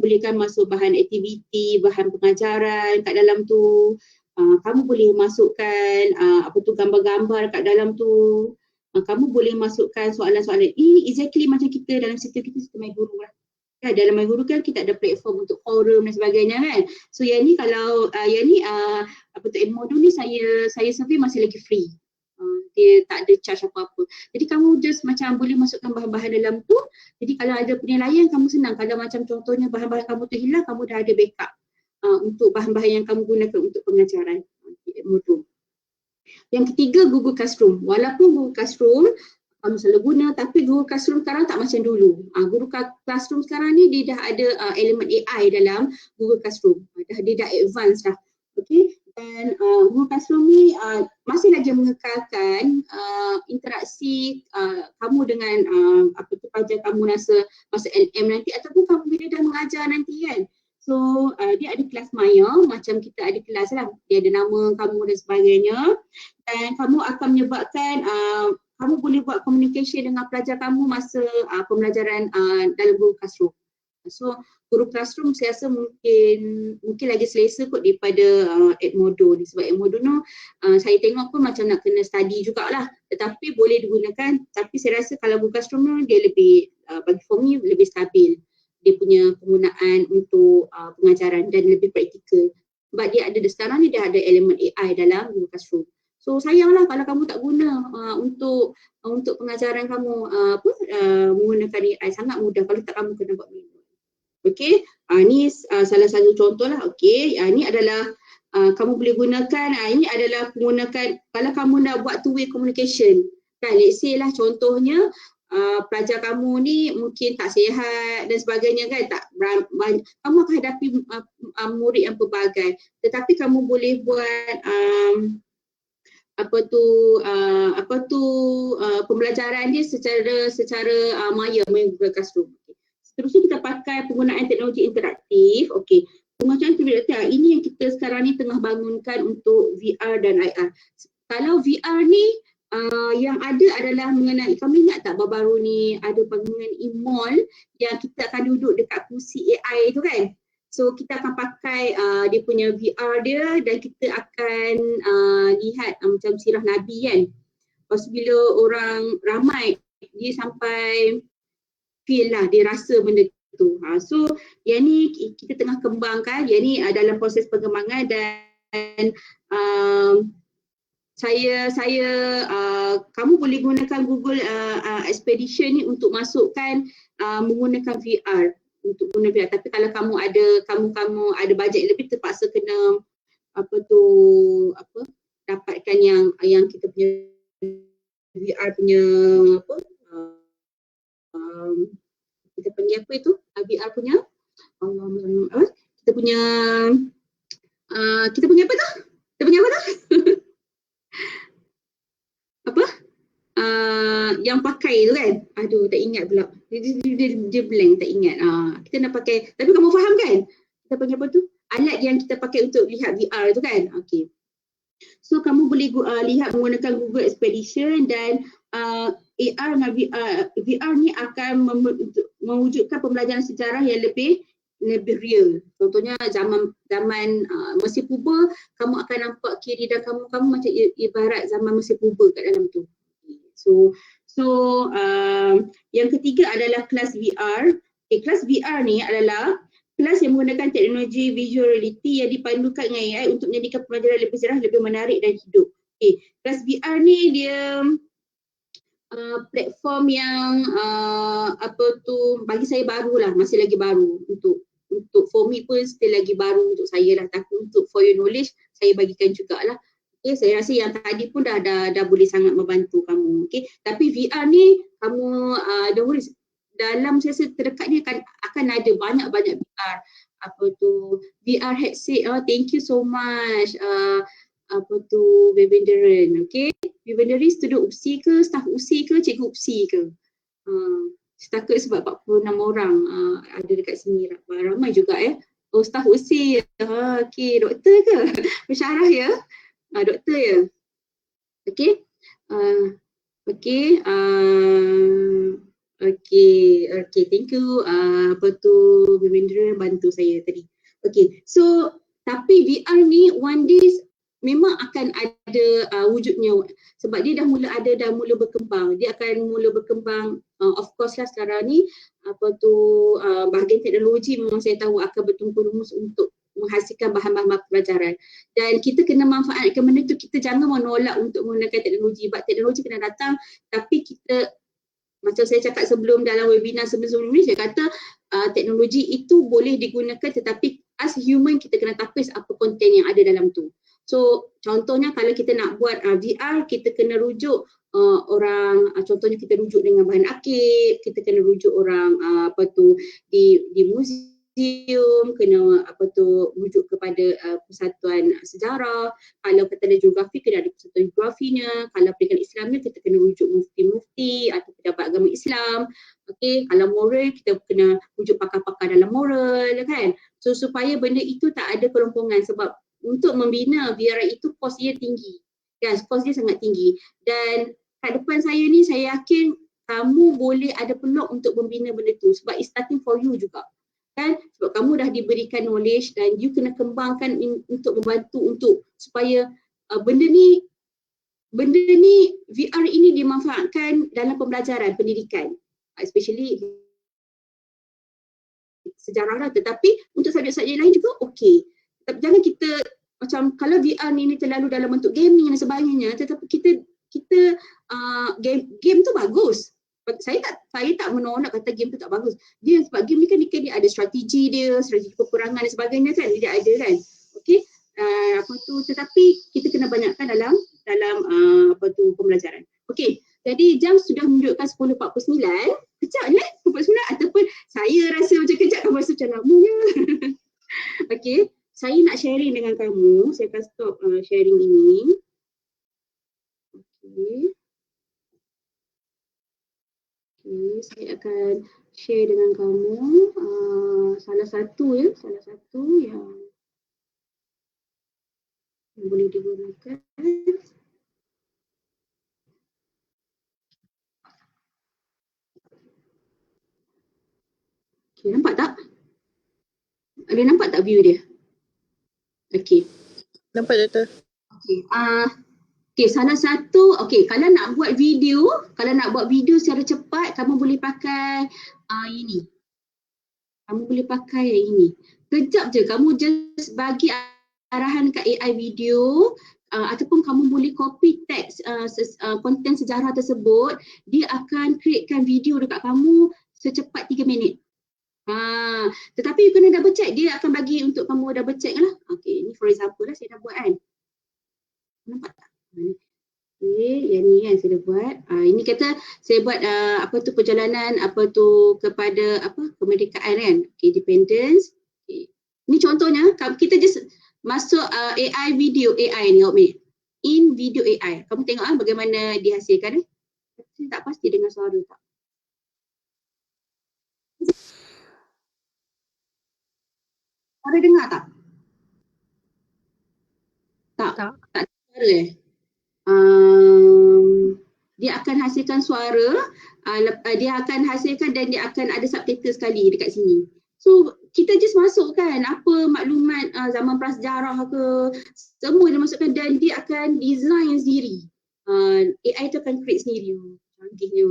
bolehkan masuk bahan aktiviti, bahan pengajaran kat dalam tu. Kamu boleh masukkan gambar-gambar kat dalam tu. Kamu boleh masukkan soalan-soalan. Ini exactly macam kita dalam sistem MyGuru lah. Kan, dalam MyGuru kan kita ada platform untuk forum dan sebagainya kan. So yang ni kalau Edmodo ni saya survey masih lagi free. Dia tak ada charge apa-apa. Jadi kamu just macam boleh masukkan bahan-bahan dalam tu. Jadi kalau ada penilaian kamu senang. Kalau macam contohnya bahan-bahan kamu tu hilang, kamu dah ada backup untuk bahan-bahan yang kamu gunakan untuk pengajaran. Edmodo. Yang ketiga, Google Classroom. Walaupun Google Classroom kamu selalu guna, tapi Google Classroom sekarang tak macam dulu. Google Classroom sekarang ni dia dah ada elemen AI dalam Google Classroom. Dia dah advance dah. Okay. Dan Google Classroom ni masih lagi mengekalkan interaksi kamu dengan pelajar kamu masa LM nanti, ataupun kamu bila dah mengajar nanti kan. So dia ada kelas maya, macam kita ada kelas lah, dia ada nama kamu dan sebagainya, dan kamu akan menyebabkan kamu boleh buat communication dengan pelajar kamu masa pembelajaran dalam Google Classroom. So Google Classroom saya rasa mungkin lagi selesa kot daripada Edmodo ni, sebab Edmodo ni saya tengok pun macam nak kena study jugalah, tetapi boleh digunakan. Tapi saya rasa kalau Google Classroom ni dia lebih bagi for me lebih stabil. Dia punya penggunaan untuk pengajaran dan lebih praktikal. Sebab dia ada sekarang ni dia ada elemen AI dalam Google Classroom. So sayanglah kalau kamu tak guna untuk pengajaran kamu menggunakan AI. Sangat mudah, kalau tak kamu kena buat manual. Okey, ni salah satu contoh lah. Okey, ni adalah kamu boleh gunakan, ini adalah menggunakan kalau kamu nak buat two-way communication. Kan, let's say lah contohnya pelajar kamu ni mungkin tak sihat dan sebagainya kan, kamu akan hadapi murid yang pelbagai, tetapi kamu boleh buat pembelajaran dia secara maya melalui Google Classroom. Seterusnya kita pakai penggunaan teknologi interaktif. Okey, penggunaan teknologi interaktif ini yang kita sekarang ni tengah bangunkan untuk VR dan IR. Kalau VR ni yang ada adalah mengenai, kamu ingat tak baru-baru ni ada bangunan e-mall yang kita akan duduk dekat kursi AI tu kan. So kita akan pakai dia punya VR dia, dan kita akan lihat macam sirah Nabi kan. Lepas bila orang ramai, dia sampai feel lah, dia rasa benda tu. So yang ni kita tengah kembangkan, yang ni dalam proses pengembangan, dan kamu boleh gunakan Google Expedition ni untuk masukkan menggunakan VR, untuk guna VR. Tapi kalau kamu ada bajet lebih, terpaksa kena dapatkan yang kita punya VR punya kita panggil apa itu? VR punya kita punya apa tu? Kita punya apa tu? Yang pakai tu kan? Aduh, tak ingat pula. Dia blank, tak ingat. Kita nak pakai, tapi kamu faham kan? Kita panggil apa tu? Alat yang kita pakai untuk lihat VR tu kan? Okey. So kamu boleh lihat menggunakan Google Expedition, dan AR dengan VR ni akan mewujudkan pembelajaran sejarah yang lebih real. Contohnya zaman Mesir Purba, kamu akan nampak kiri dan kamu macam ibarat zaman Mesir Purba kat dalam tu. So yang ketiga adalah kelas VR. Kelas VR ni adalah kelas yang menggunakan teknologi visual reality yang dipandukan dengan AI untuk menjadikan pembelajaran lebih cerah, lebih menarik dan hidup. Okay, Kelas VR ni dia platform yang bagi saya barulah, masih lagi baru untuk for me pun still lagi baru untuk saya lah, tapi untuk for your knowledge saya bagikan jugalah. Okay, saya rasa yang tadi pun dah boleh sangat membantu kamu. Okay, tapi VR ni kamu don't worry, dalam saya rasa terdekat ni akan ada banyak VR VR headset. Thank you so much Bebenderen. Okay, Bebenderen student UPSI ke, staff UPSI ke, cikgu UPSI ke? Setakat sebab 46 orang ada dekat sini, ramai juga Oh, staff UPSI. Okay, doktor ke? Pensyarah ya? Doktor ya? Okay. Okay, thank you Bebenderen bantu saya tadi. Okay, so tapi VR ni one day memang akan ada wujudnya, sebab dia dah mula berkembang. Dia akan mula berkembang, of course lah sekarang ni bahagian teknologi memang saya tahu akan bertumpul rumus untuk menghasilkan bahan-bahan pelajaran, dan kita kena manfaatkan benda tu. Kita jangan menolak untuk menggunakan teknologi, sebab teknologi kena datang, tapi kita, macam saya cakap sebelum dalam webinar sebelum ni, saya kata teknologi itu boleh digunakan, tetapi as human kita kena tapis apa konten yang ada dalam tu. So contohnya kalau kita nak buat VR, kita kena rujuk contohnya kita rujuk dengan bahan arkib, kita kena rujuk orang di museum, kena rujuk kepada persatuan sejarah. Kalau kita ada geografi, kena ada persatuan geografinya. Kalau pendidikan Islamnya, kita kena rujuk mufti-mufti atau pejabat agama Islam. Okay, kalau moral, kita kena rujuk pakar-pakar dalam moral, kan? So supaya benda itu tak ada kelompongan, sebab untuk membina VR itu kos dia tinggi. Kan, kos dia sangat tinggi. Dan kat depan saya ni, saya yakin kamu boleh ada peluang untuk membina benda tu, sebab it's starting for you juga. Kan, sebab kamu dah diberikan knowledge dan you kena kembangkan untuk membantu untuk supaya benda ni VR ini dimanfaatkan dalam pembelajaran pendidikan, especially sejarah lah. Tetapi untuk subjek-subjek lain juga okey. Jangan kita macam kalau VR ni terlalu dalam bentuk gaming dan sebagainya, tetapi kita game tu bagus. Saya tak menolak kata game tu tak bagus. Dia sebab game ni kan dia ada strategi dia, strategi kekurangan dan sebagainya kan, dia ada kan. Okey. Tetapi kita kena banyakkan dalam pembelajaran. Okey. Jadi jam sudah menunjukkan 10.49. Kejap je 49 ataupun saya rasa macam kejap, kamu rasa macam lamanya. Okey. Saya nak sharing dengan kamu. Saya akan stop sharing ini. Okey. Saya akan share dengan kamu salah satu yang boleh digunakan. Okay, nampak tak? Ada nampak tak view dia? Okey. Nampak doktor? Okey. Okey, salah satu, kalau nak buat video secara cepat, kamu boleh pakai ini. Kamu boleh pakai yang ini. Kejap je, kamu just bagi arahan kat AI video, ataupun kamu boleh copy teks konten sejarah tersebut, dia akan createkan video dekat kamu secepat 3 minit. Tetapi you kena double check, dia akan bagi untuk kamu double check lah. Okey, ni for example lah saya dah buat kan. Nampak tak? Okey, yang ni kan saya dah buat. Ini kata saya buat perjalanan kepada kemerdekaan kan. Okay, independence. Okay. Ni contohnya, kita just masuk AI video AI ni, in video AI. Kamu tengok bagaimana dihasilkan. Saya tak pasti dengan suara tak. Suara dengar tak? Tak. Tak suara dia akan hasilkan suara, dia akan hasilkan dan dia akan ada subtitle sekali dekat sini. So kita just masukkan apa maklumat zaman prasejarah ke, semua dia masukkan dan dia akan design sendiri. AI tu akan create sendiri. Canggihnya.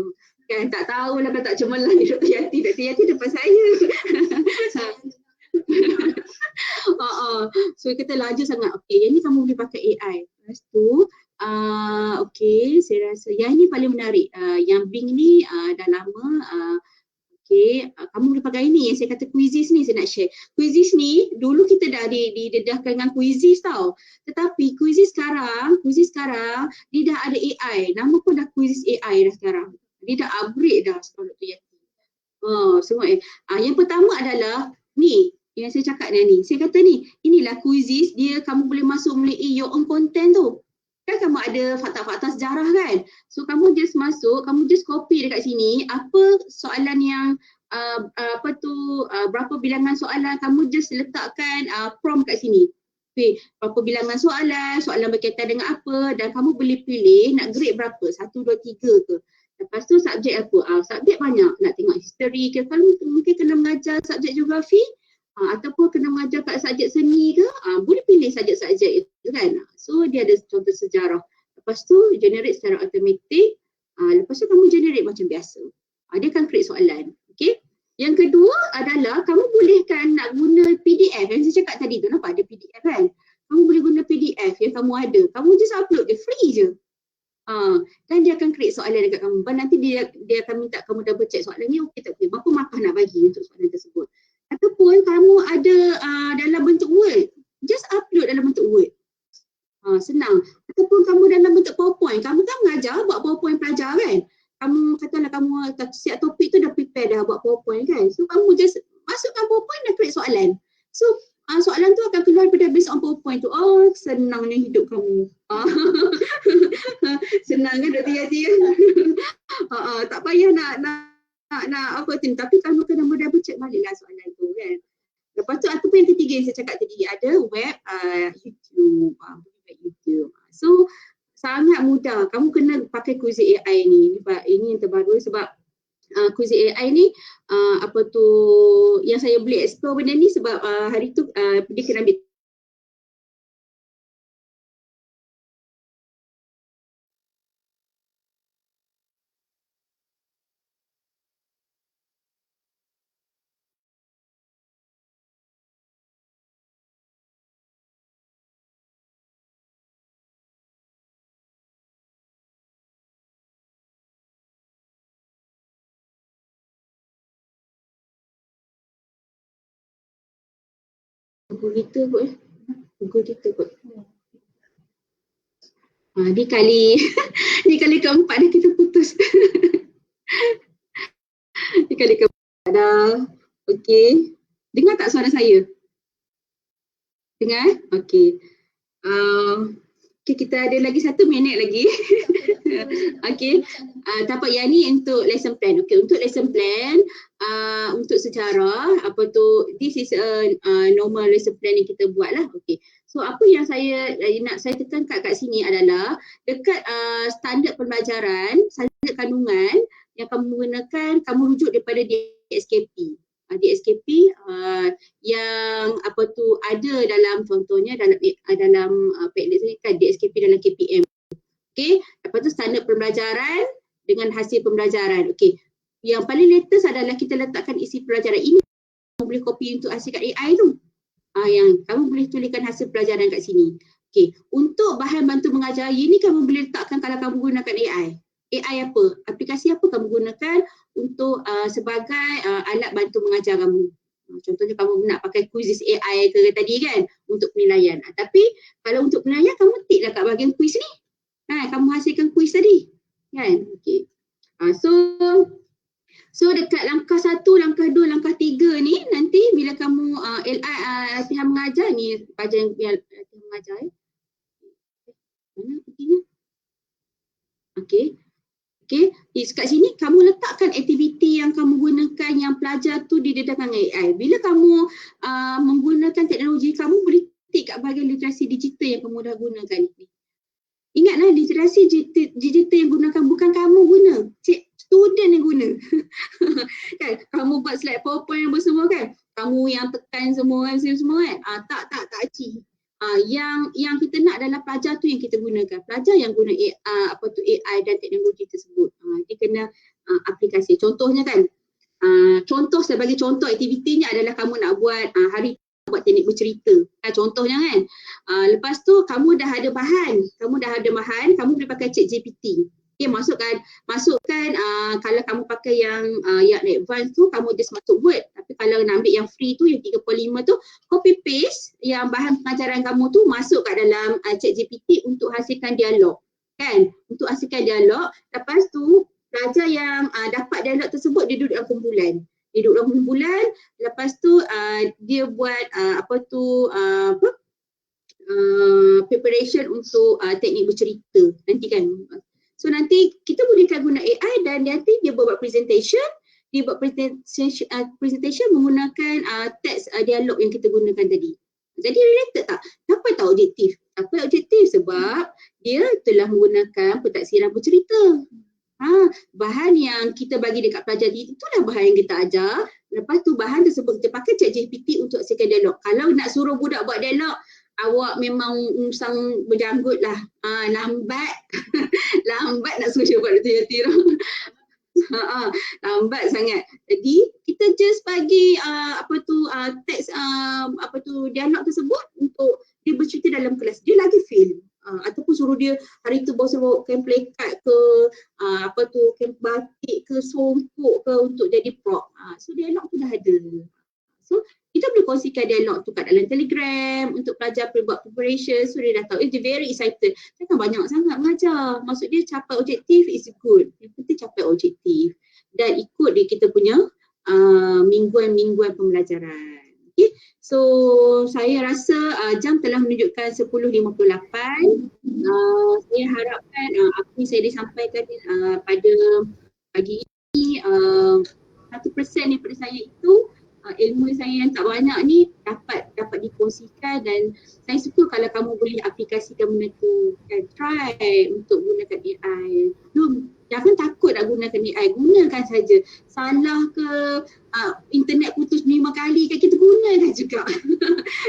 Kan tak tahulah kalau tak cemerlang Dr. Yati depan saya. So kata laju sangat. Okey, yang ni kamu boleh pakai AI. Lepas tu okey, saya rasa yang ni paling menarik. Yang Bing ni dah lama. Okey, kamu boleh pakai ini yang saya kata Quizizz ni, saya nak share. Quizizz ni dulu kita dah didedahkan dengan Quizizz tau. Tetapi Quizizz sekarang dia dah ada AI. Nama pun dah Quizizz AI dah sekarang. Dia dah upgrade dah sekarang tu Yati. Semua yang pertama adalah ni yang saya cakap ni. Saya kata ni, inilah Quizizz, dia kamu boleh masuk melalui your own content tu. Kan kamu ada fakta-fakta sejarah kan. So kamu just masuk, kamu just copy dekat sini apa soalan yang berapa bilangan soalan, kamu just letakkan prompt kat sini. Okay, berapa bilangan soalan berkaitan dengan apa, dan kamu boleh pilih nak grade berapa, 1, 2, 3 ke. Lepas tu subjek apa? Subjek banyak, nak tengok history ke, kalau mungkin kena mengajar subjek geografi ataupun kena mengajar kat subjek seni ke, boleh pilih subjek-subjek itu kan. So dia ada contoh sejarah. Lepas tu generate secara automatik. Lepas tu kamu generate macam biasa. Dia akan create soalan. Okay. Yang kedua adalah kamu boleh kan nak guna PDF. Yang saya cakap tadi tu, nampak ada PDF kan. Kamu boleh guna PDF yang kamu ada. Kamu just upload je, free je. Dan dia akan create soalan dekat kamu. Nanti dia akan minta kamu double check soalan ni okey tak okey. Berapa markah nak bagi untuk soalan tersebut. Ataupun kamu ada dalam bentuk Word. Just upload dalam bentuk Word. Senang. Ataupun kamu dalam bentuk PowerPoint. Kamu kan mengajar buat PowerPoint pelajar kan. Kamu katalah kamu siap topik tu dah prepare dah buat PowerPoint kan. So kamu just masukkan PowerPoint dan create soalan. So soalan tu akan keluar daripada based on PowerPoint tu. Senangnya hidup kamu. Senang kan Dr. Yati? Tak payah nak apa tu. Tapi kamu kena double check baliklah soalan tu kan. Lepas tu ataupun yang ketiga yang saya cakap tadi, ada web YouTube. YouTube. So sangat mudah. Kamu kena pakai Quizizz AI ni. Ini yang terbaru sebab Quizizz AI ni yang saya boleh explore benda ni sebab hari tu dia kena ambil Google kita kot. Ni kali keempat dah kita putus. Ni kali keempat dah. Okey. Dengar tak suara saya? Dengar? Okey. Okay, kita ada lagi 1 minit lagi. Okey. Tapak yang ni untuk lesson plan. Okey, untuk lesson plan untuk sejarah this is a normal lesson plan yang kita buat lah. Okey. So apa yang saya tekankan kat sini adalah dekat standard pembelajaran, standard kandungan yang kamu gunakan, kamu rujuk daripada DSKP. DSKP yang ada dalam contohnya dalam Padlet ni kan DSKP dalam KPM. Okey, lepas tu standard pembelajaran dengan hasil pembelajaran. Okey. Yang paling latest adalah kita letakkan isi pelajaran ini. Kamu boleh copy untuk hasil kat AI tu. Yang kamu boleh tuliskan hasil pelajaran kat sini. Okey, untuk bahan bantu mengajar ini kamu boleh letakkan kalau kamu gunakan AI. AI apa? Aplikasi apa kamu gunakan untuk sebagai alat bantu mengajar kamu. Contohnya kamu nak pakai Quizizz AI ke tadi kan untuk penilaian. Tapi kalau untuk penilaian kamu tiklah kat bahagian quiz ni. Kamu hasilkan quiz tadi. Kan? Okey. So dekat langkah 1, langkah 2, langkah 3 ni nanti bila kamu latihan mengajar ni pelajaran latihan mengajar mana perginya? Okey. Okey, kat sini kamu letakkan aktiviti yang kamu gunakan yang pelajar tu didedahkan AI. Bila kamu menggunakan teknologi, kamu boleh tik kat bahagian literasi digital yang kamu dah gunakan ni. Ingatlah literasi digital yang gunakan bukan kamu guna, student yang guna. Kan, kamu buat slide PowerPoint apa semua kan, kamu yang tekan semua kan. Tak Cik. Yang kita nak adalah pelajar tu yang kita gunakan. Pelajar yang guna AI dan teknologi tersebut. Dia kena aplikasi. Contohnya kan, sebagai contoh aktivitinya adalah kamu nak buat hari buat teknik bercerita. Contohnya kan, lepas tu kamu dah ada bahan, kamu boleh pakai ChatGPT. Okay, masukkan kalau kamu pakai yang advance tu, kamu just masuk Word. Tapi kalau nak ambil yang free tu, yang 3.5 tu, copy paste yang bahan pengajaran kamu tu masuk kat dalam ChatGPT untuk hasilkan dialog. Kan? Untuk hasilkan dialog. Lepas tu, pelajar yang dapat dialog tersebut, dia duduk dalam kumpulan. Lepas tu dia buat preparation untuk teknik bercerita nanti kan. So nanti kita bolehkan guna AI dan nanti dia buat presentation, menggunakan teks dialog yang kita gunakan tadi. Jadi related tak? Kenapa tak objektif? Apa objektif? Sebab dia telah menggunakan pentaksiran bercerita. Bahan yang kita bagi dekat pelajar itulah bahan yang kita ajar. Lepas tu bahan tersebut kita pakai ChatGPT untuk hasilkan dialog. Kalau nak suruh budak buat dialog, awak memang sang berjanggut lah. Lambat. Lambat nak suruh dia buat itu. Lambat sangat. Jadi kita just bagi teks dialog tersebut untuk dia bercerita dalam kelas. Dia lagi feel. Ataupun suruh dia hari tu bawa suruh kain plekat ke kain batik ke songkok ke untuk jadi prop. So dialog tu dah ada. So kita boleh kongsikan dialog tu kat dalam Telegram untuk pelajar buat preparation. So dia dah tahu, dia very excited. Takkan banyak sangat mengajar. Maksud dia capai objektif is good. Yang penting capai objektif. Dan ikut dia kita punya mingguan-mingguan pembelajaran. Okay. So saya rasa jam telah menunjukkan 10.58. Saya harapkan apa yang saya disampaikan pada pagi ini 1% daripada saya itu ilmu saya yang tak banyak ni dapat dikongsikan, dan saya suka kalau kamu boleh aplikasikan benda tu. Try untuk gunakan AI. Jangan takut nak gunakan AI, gunakan saja. Salah ke internet putus 5 kali kan, kita gunakan juga.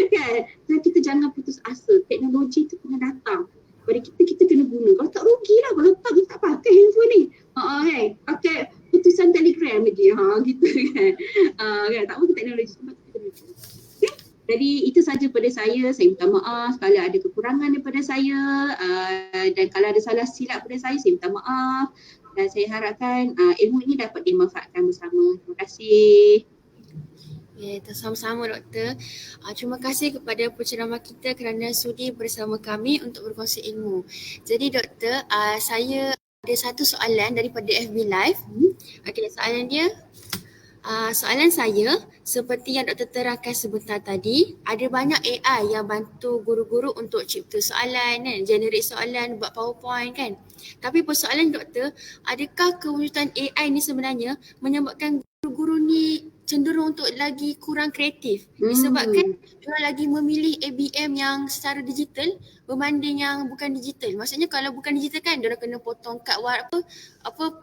Kan? Dan kita jangan putus asa. Teknologi tu kena datang pada kita kena guna. Kalau tak rugilah, kalau tak kita tak pakai handphone ni. Pakai putusan Telegram lagi. Gitu kan. Kan? Tak mahu teknologi sebab kita kena guna. Okay? Jadi itu saja pada saya. Saya minta maaf kalau ada kekurangan daripada saya, dan kalau ada salah silap pada saya minta maaf, dan saya harapkan ilmu ini dapat dimanfaatkan bersama. Terima kasih. Sama-sama doktor. Terima kasih kepada penceramah kita kerana sudi bersama kami untuk berkongsi ilmu. Jadi doktor, saya ada satu soalan daripada FB Live. Okey, soalan saya, seperti yang doktor terangkan sebentar tadi, ada banyak AI yang bantu guru-guru untuk cipta soalan kan, generate soalan, buat PowerPoint kan. Tapi persoalan doktor, adakah kewujudan AI ni sebenarnya menyebabkan guru-guru ni cenderung untuk lagi kurang kreatif disebabkan dia lagi memilih ABM yang secara digital berbanding yang bukan digital. Maksudnya kalau bukan digital kan dia kena potong kad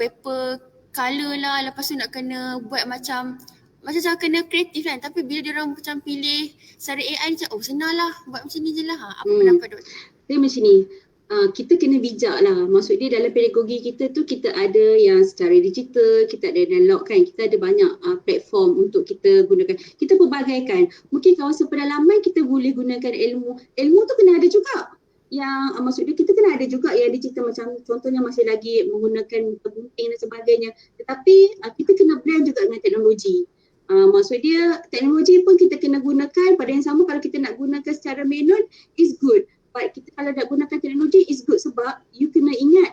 paper color lah, lepas tu nak kena buat macam cara kena kreatif kan. Tapi bila dia orang macam pilih secara AI macam senang lah buat macam ni je lah. Apa pendapat doktor? Dia macam ni. Kita kena bijak lah. Maksud dia dalam pedagogi kita tu kita ada yang secara digital, kita ada analog kan. Kita ada banyak platform untuk kita gunakan. Kita pelbagaikan. Mungkin kawasan pedalaman kita boleh gunakan ilmu. Ilmu tu kena ada juga. Yang maksud dia kita kena ada juga yang digital, macam contohnya masih lagi menggunakan gunting dan sebagainya. Tetapi kita kena blend juga dengan teknologi. Maksud dia teknologi pun kita kena gunakan pada yang sama. Kalau kita nak gunakan secara manual is good. But kita kalau nak gunakan teknologi is good sebab you kena ingat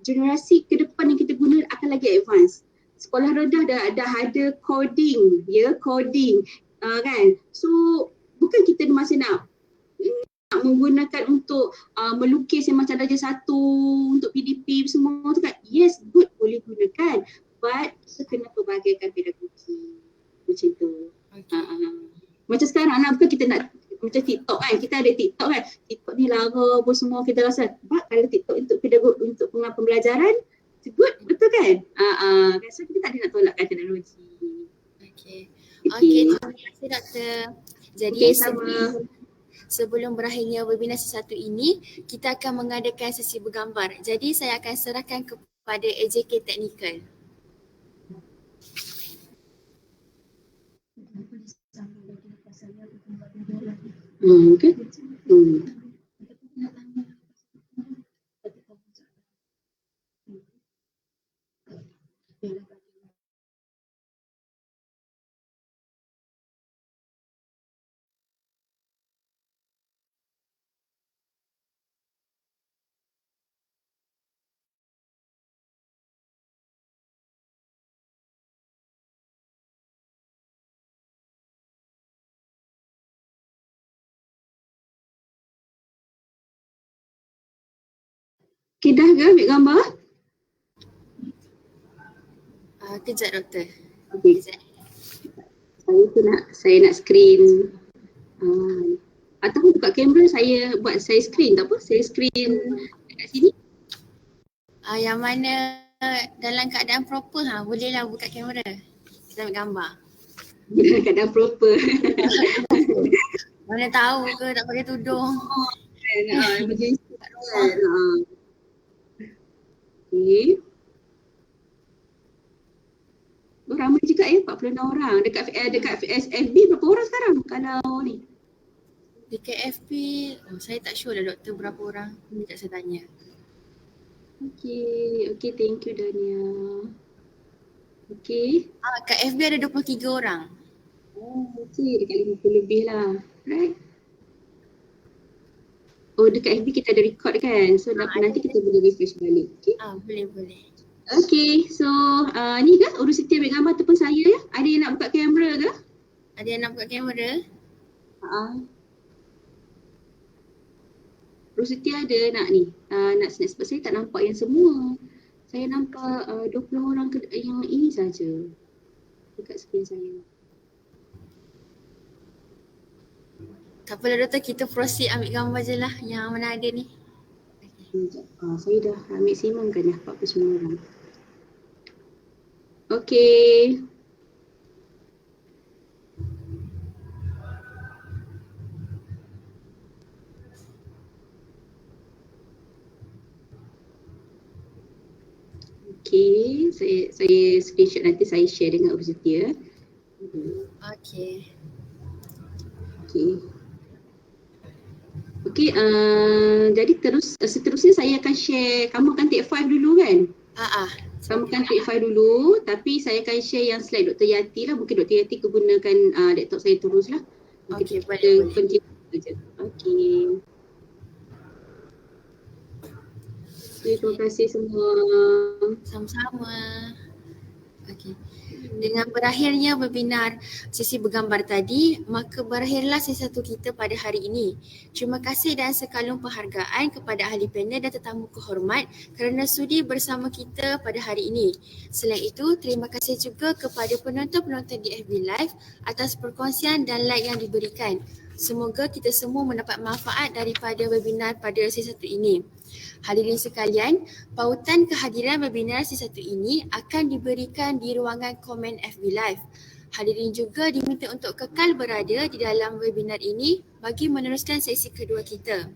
generasi ke depan yang kita guna akan lagi advance. Sekolah rendah dah ada coding, coding kan. So bukan kita masih nak menggunakan untuk melukis yang macam darjah 1 untuk PDP semua tu kan. Yes, good, boleh gunakan. But kita kena pelbagaikan pedagogi. Macam tu. Macam sekarang bukan kita nak macam TikTok kan, kita ada TikTok kan, TikTok ni lara apa semua kita rasa, kalau TikTok untuk pedagog, untuk pembelajaran, good, betul kan? So kita tak ada nak tolakkan teknologi. Okay, terima kasih doktor. Jadi sebelum berakhirnya webinar satu ini, kita akan mengadakan sesi bergambar. Jadi saya akan serahkan kepada AJK Technical. Okay. Okay, dah ke ambil gambar? Kejap doktor. Okay. Kejap. Saya nak screen. Atau buka kamera saya buat saya screen tak apa? Saya screen dekat sini. Yang mana dalam keadaan proper bolehlah buka kamera. Kita ambil gambar. Dalam keadaan proper. Mana tahu ke tak pakai tudung. Emergency kat kan. Okay. Oh, ramai juga 46 orang. Dekat SFB berapa orang sekarang kalau ni? Di KFP, saya tak sure lah doktor berapa orang. Sekejap saya tanya. Okay, thank you Dania. Okay. Kat FB ada 23 orang. Okay, dekat 50 lebih lah. Right. Oh, dekat FB kita ada record kan? So nanti kita boleh refresh balik. Okay. Boleh. Okay, so ni ke urus Siti ambil gambar ataupun saya ya? Ada yang nak buka kamera ke? Ada yang nak buka kamera? Urus Siti ada nak ni, nak snap sebab saya tak nampak yang semua. Saya nampak 20 orang yang ini saja dekat skrin saya. Tak apalah doktor, kita proceed ambil gambar je lah yang mana ada ni. Saya dah maksimum kan dah 49 orang. Okay. Okay, saya screenshot nanti saya share dengan Urus Siti ya. Okay. Okay, jadi seterusnya saya akan share, kamu akan take 5 dulu kan? Kamu akan take 5 dulu, tapi saya akan share yang slide Dr. Yati lah. Mungkin Dr. Yati gunakan laptop saya terus lah. Okay, boleh. Okay. Terima kasih semua. Sama-sama. Okay. Dengan berakhirnya webinar sesi bergambar tadi, maka berakhirlah sesi 1 kita pada hari ini. Terima kasih dan sekalung penghargaan kepada ahli panel dan tetamu kehormat kerana sudi bersama kita pada hari ini. Selain itu, terima kasih juga kepada penonton-penonton di FB Live atas perkongsian dan like yang diberikan. Semoga kita semua mendapat manfaat daripada webinar pada sesi 1 ini. Hadirin sekalian, pautan kehadiran webinar sesi 1 ini akan diberikan di ruangan komen FB Live. Hadirin juga diminta untuk kekal berada di dalam webinar ini bagi meneruskan sesi kedua kita.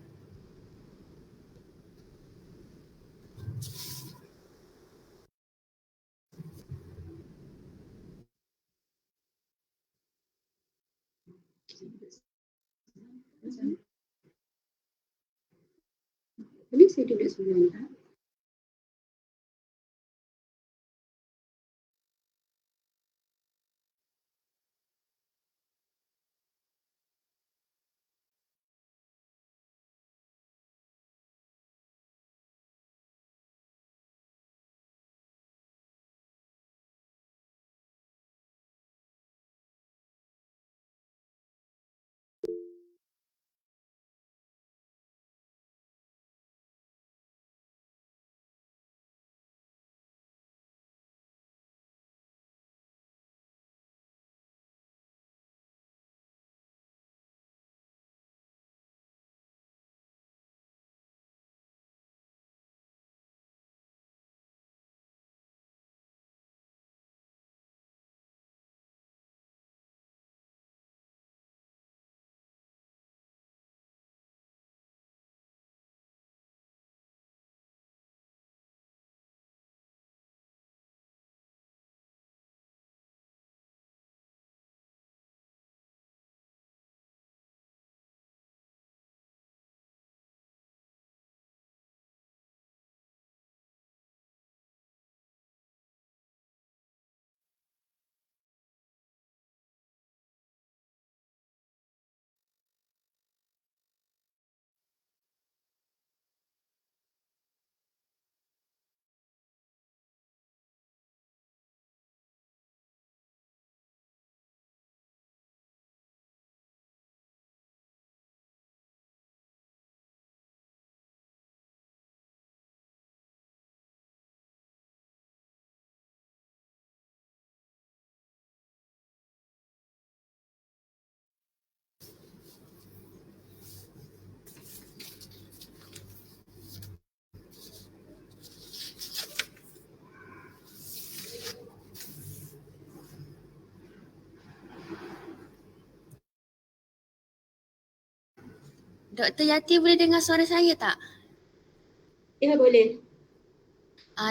Boleh saya duduk sebelah ni? Dr. Yati boleh dengar suara saya tak? Ya, boleh.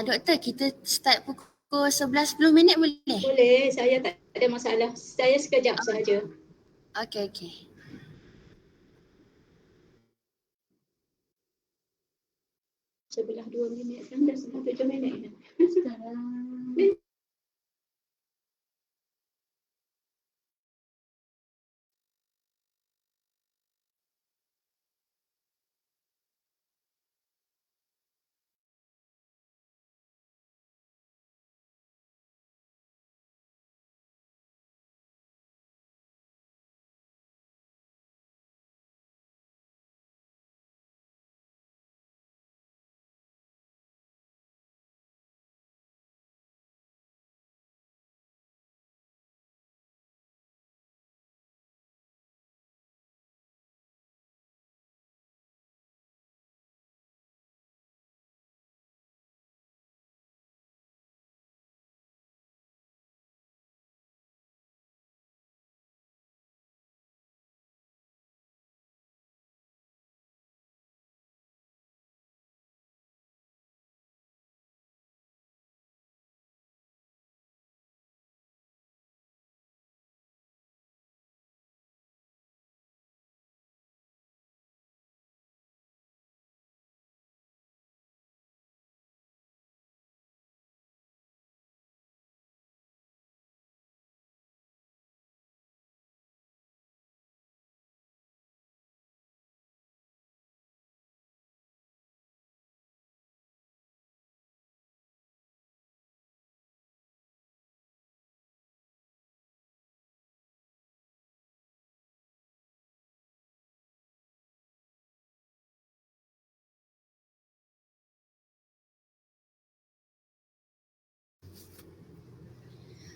Doktor, kita start pukul 11:10 boleh? Boleh, saya tak ada masalah. Saya sekejap sahaja. Okey. Sebelah 2 minit kan dah 7 minit.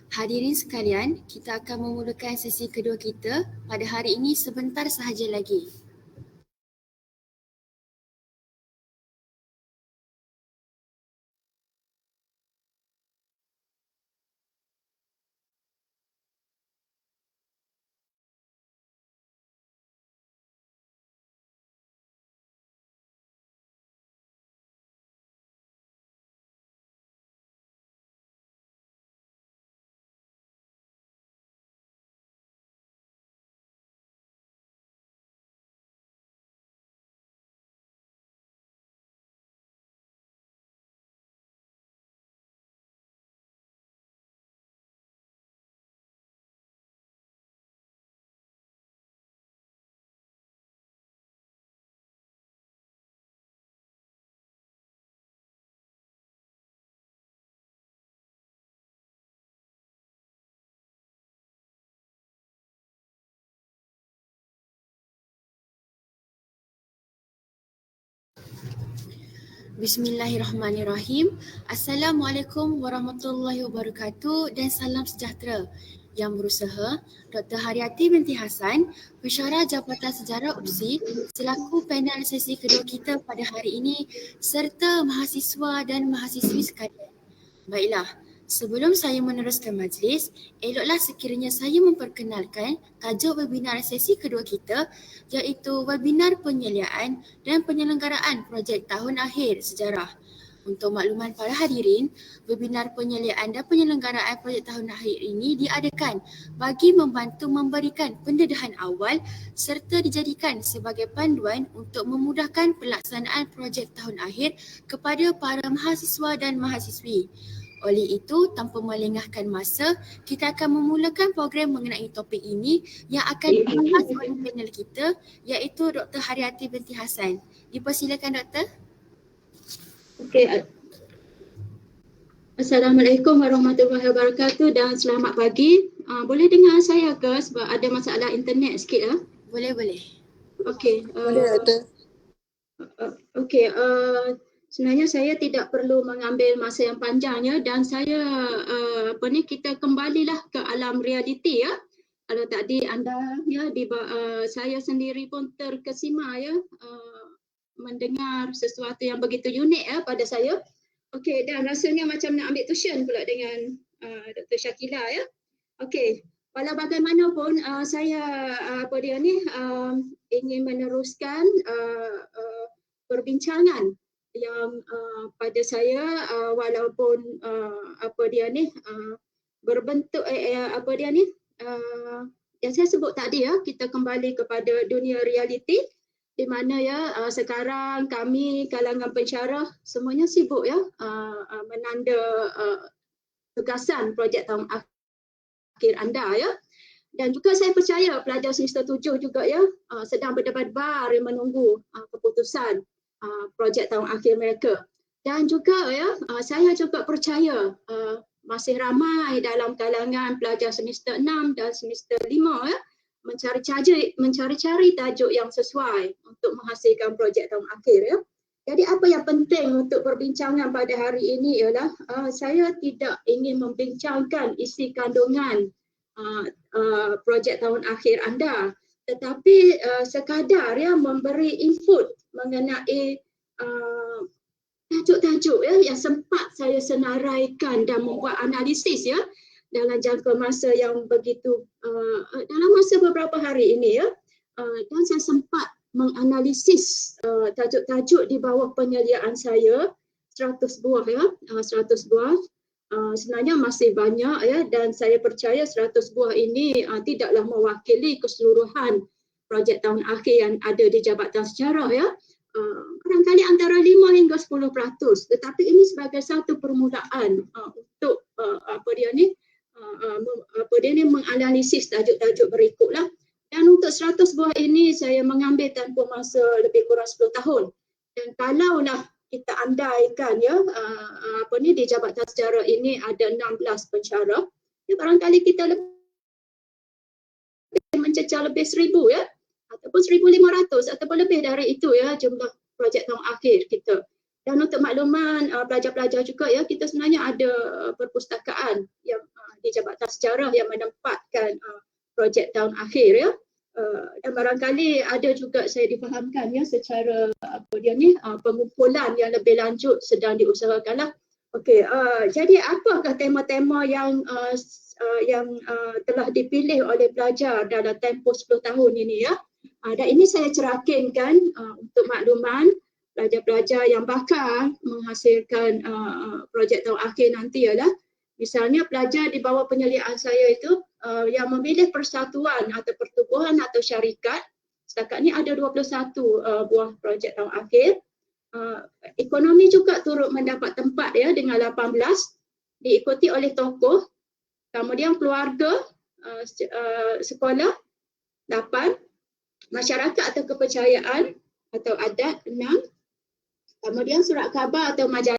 Hadirin sekalian, kita akan memulakan sesi kedua kita pada hari ini sebentar sahaja lagi. Bismillahirrahmanirrahim. Assalamualaikum warahmatullahi wabarakatuh dan salam sejahtera. Yang berusaha Dr. Haryati binti Hassan, pensyarah Jabatan Sejarah UPSI selaku panel sesi kedua kita pada hari ini serta mahasiswa dan mahasiswi sekalian. Baiklah, sebelum saya meneruskan majlis, eloklah sekiranya saya memperkenalkan tajuk webinar sesi kedua kita iaitu webinar penyeliaan dan penyelenggaraan projek tahun akhir sejarah. Untuk makluman para hadirin, webinar penyeliaan dan penyelenggaraan projek tahun akhir ini diadakan bagi membantu memberikan pendedahan awal serta dijadikan sebagai panduan untuk memudahkan pelaksanaan projek tahun akhir kepada para mahasiswa dan mahasiswi. Oleh itu, tanpa melengahkan masa, kita akan memulakan program mengenai topik ini yang akan dibahas oleh panel kita iaitu Dr. Haryati binti Hassan. Dipersilakan Doktor. Okey. Assalamualaikum warahmatullahi wabarakatuh dan selamat pagi. Boleh dengar saya ke sebab ada masalah internet sikit ya? Boleh. Okey. Boleh Doktor. Okey, sebenarnya saya tidak perlu mengambil masa yang panjang ya dan saya kita kembalilah ke alam realiti ya. Kalau tadi anda ya saya sendiri pun terkesima ya mendengar sesuatu yang begitu unik ya pada saya. Okey, dan rasanya macam nak ambil tuition pula dengan Dr. Shakila ya. Okey, Walau bagaimanapun saya ingin meneruskan perbincangan yang pada saya walaupun berbentuk yang saya sebut tadi ya, kita kembali kepada dunia realiti di mana sekarang kami kalangan pensyarah semuanya sibuk menanda tugasan projek tahun akhir anda ya. Dan juga saya percaya pelajar semester 7 juga sedang berdebar-debar menunggu keputusan projek tahun akhir mereka. Dan juga saya juga percaya masih ramai dalam kalangan pelajar semester 6 dan semester 5 mencari-cari tajuk yang sesuai untuk menghasilkan projek tahun akhir ya. Jadi apa yang penting untuk perbincangan pada hari ini ialah saya tidak ingin membincangkan isi kandungan projek tahun akhir anda, tetapi sekadar memberi input mengenai tajuk-tajuk yang sempat saya senaraikan dan membuat analisis dalam jangka masa yang begitu dalam masa beberapa hari ini dan saya sempat menganalisis tajuk-tajuk di bawah penyeliaan saya 100 buah 100 buah. Sebenarnya masih banyak dan saya percaya 100 buah ini tidaklah mewakili keseluruhan projek tahun akhir yang ada di Jabatan Sejarah barangkali antara 5 hingga 10%, tetapi ini sebagai satu permulaan untuk menganalisis tajuk-tajuk berikutlah. Dan untuk 100 buah ini saya mengambil tempoh masa lebih kurang 10 tahun. Dan kalaulah kita andaikan di Jabatan Sejarah ini ada 16 pensyarah, barangkali kita mencecah lebih 1,000 ataupun 1,500 ataupun lebih dari itu jumlah projek tahun akhir kita. Dan untuk makluman pelajar-pelajar juga kita sebenarnya ada perpustakaan yang di Jabatan Sejarah yang menempatkan projek tahun akhir dan barangkali ada juga saya difahamkan secara pengumpulan yang lebih lanjut sedang diusahakanlah. Okey, jadi apakah tema-tema yang telah dipilih oleh pelajar dalam tempoh 10 tahun ini dan ini saya cerakinkan untuk makluman pelajar-pelajar yang bakal menghasilkan projek tahun akhir nanti misalnya pelajar di bawah penyeliaan saya itu yang memilih persatuan atau pertubuhan atau syarikat, setakat ni ada 21 buah projek tahun akhir. Ekonomi juga turut mendapat tempat dengan 18, diikuti oleh tokoh, kemudian keluarga, sekolah 8, masyarakat atau kepercayaan atau adat 6, kemudian surat khabar atau majalah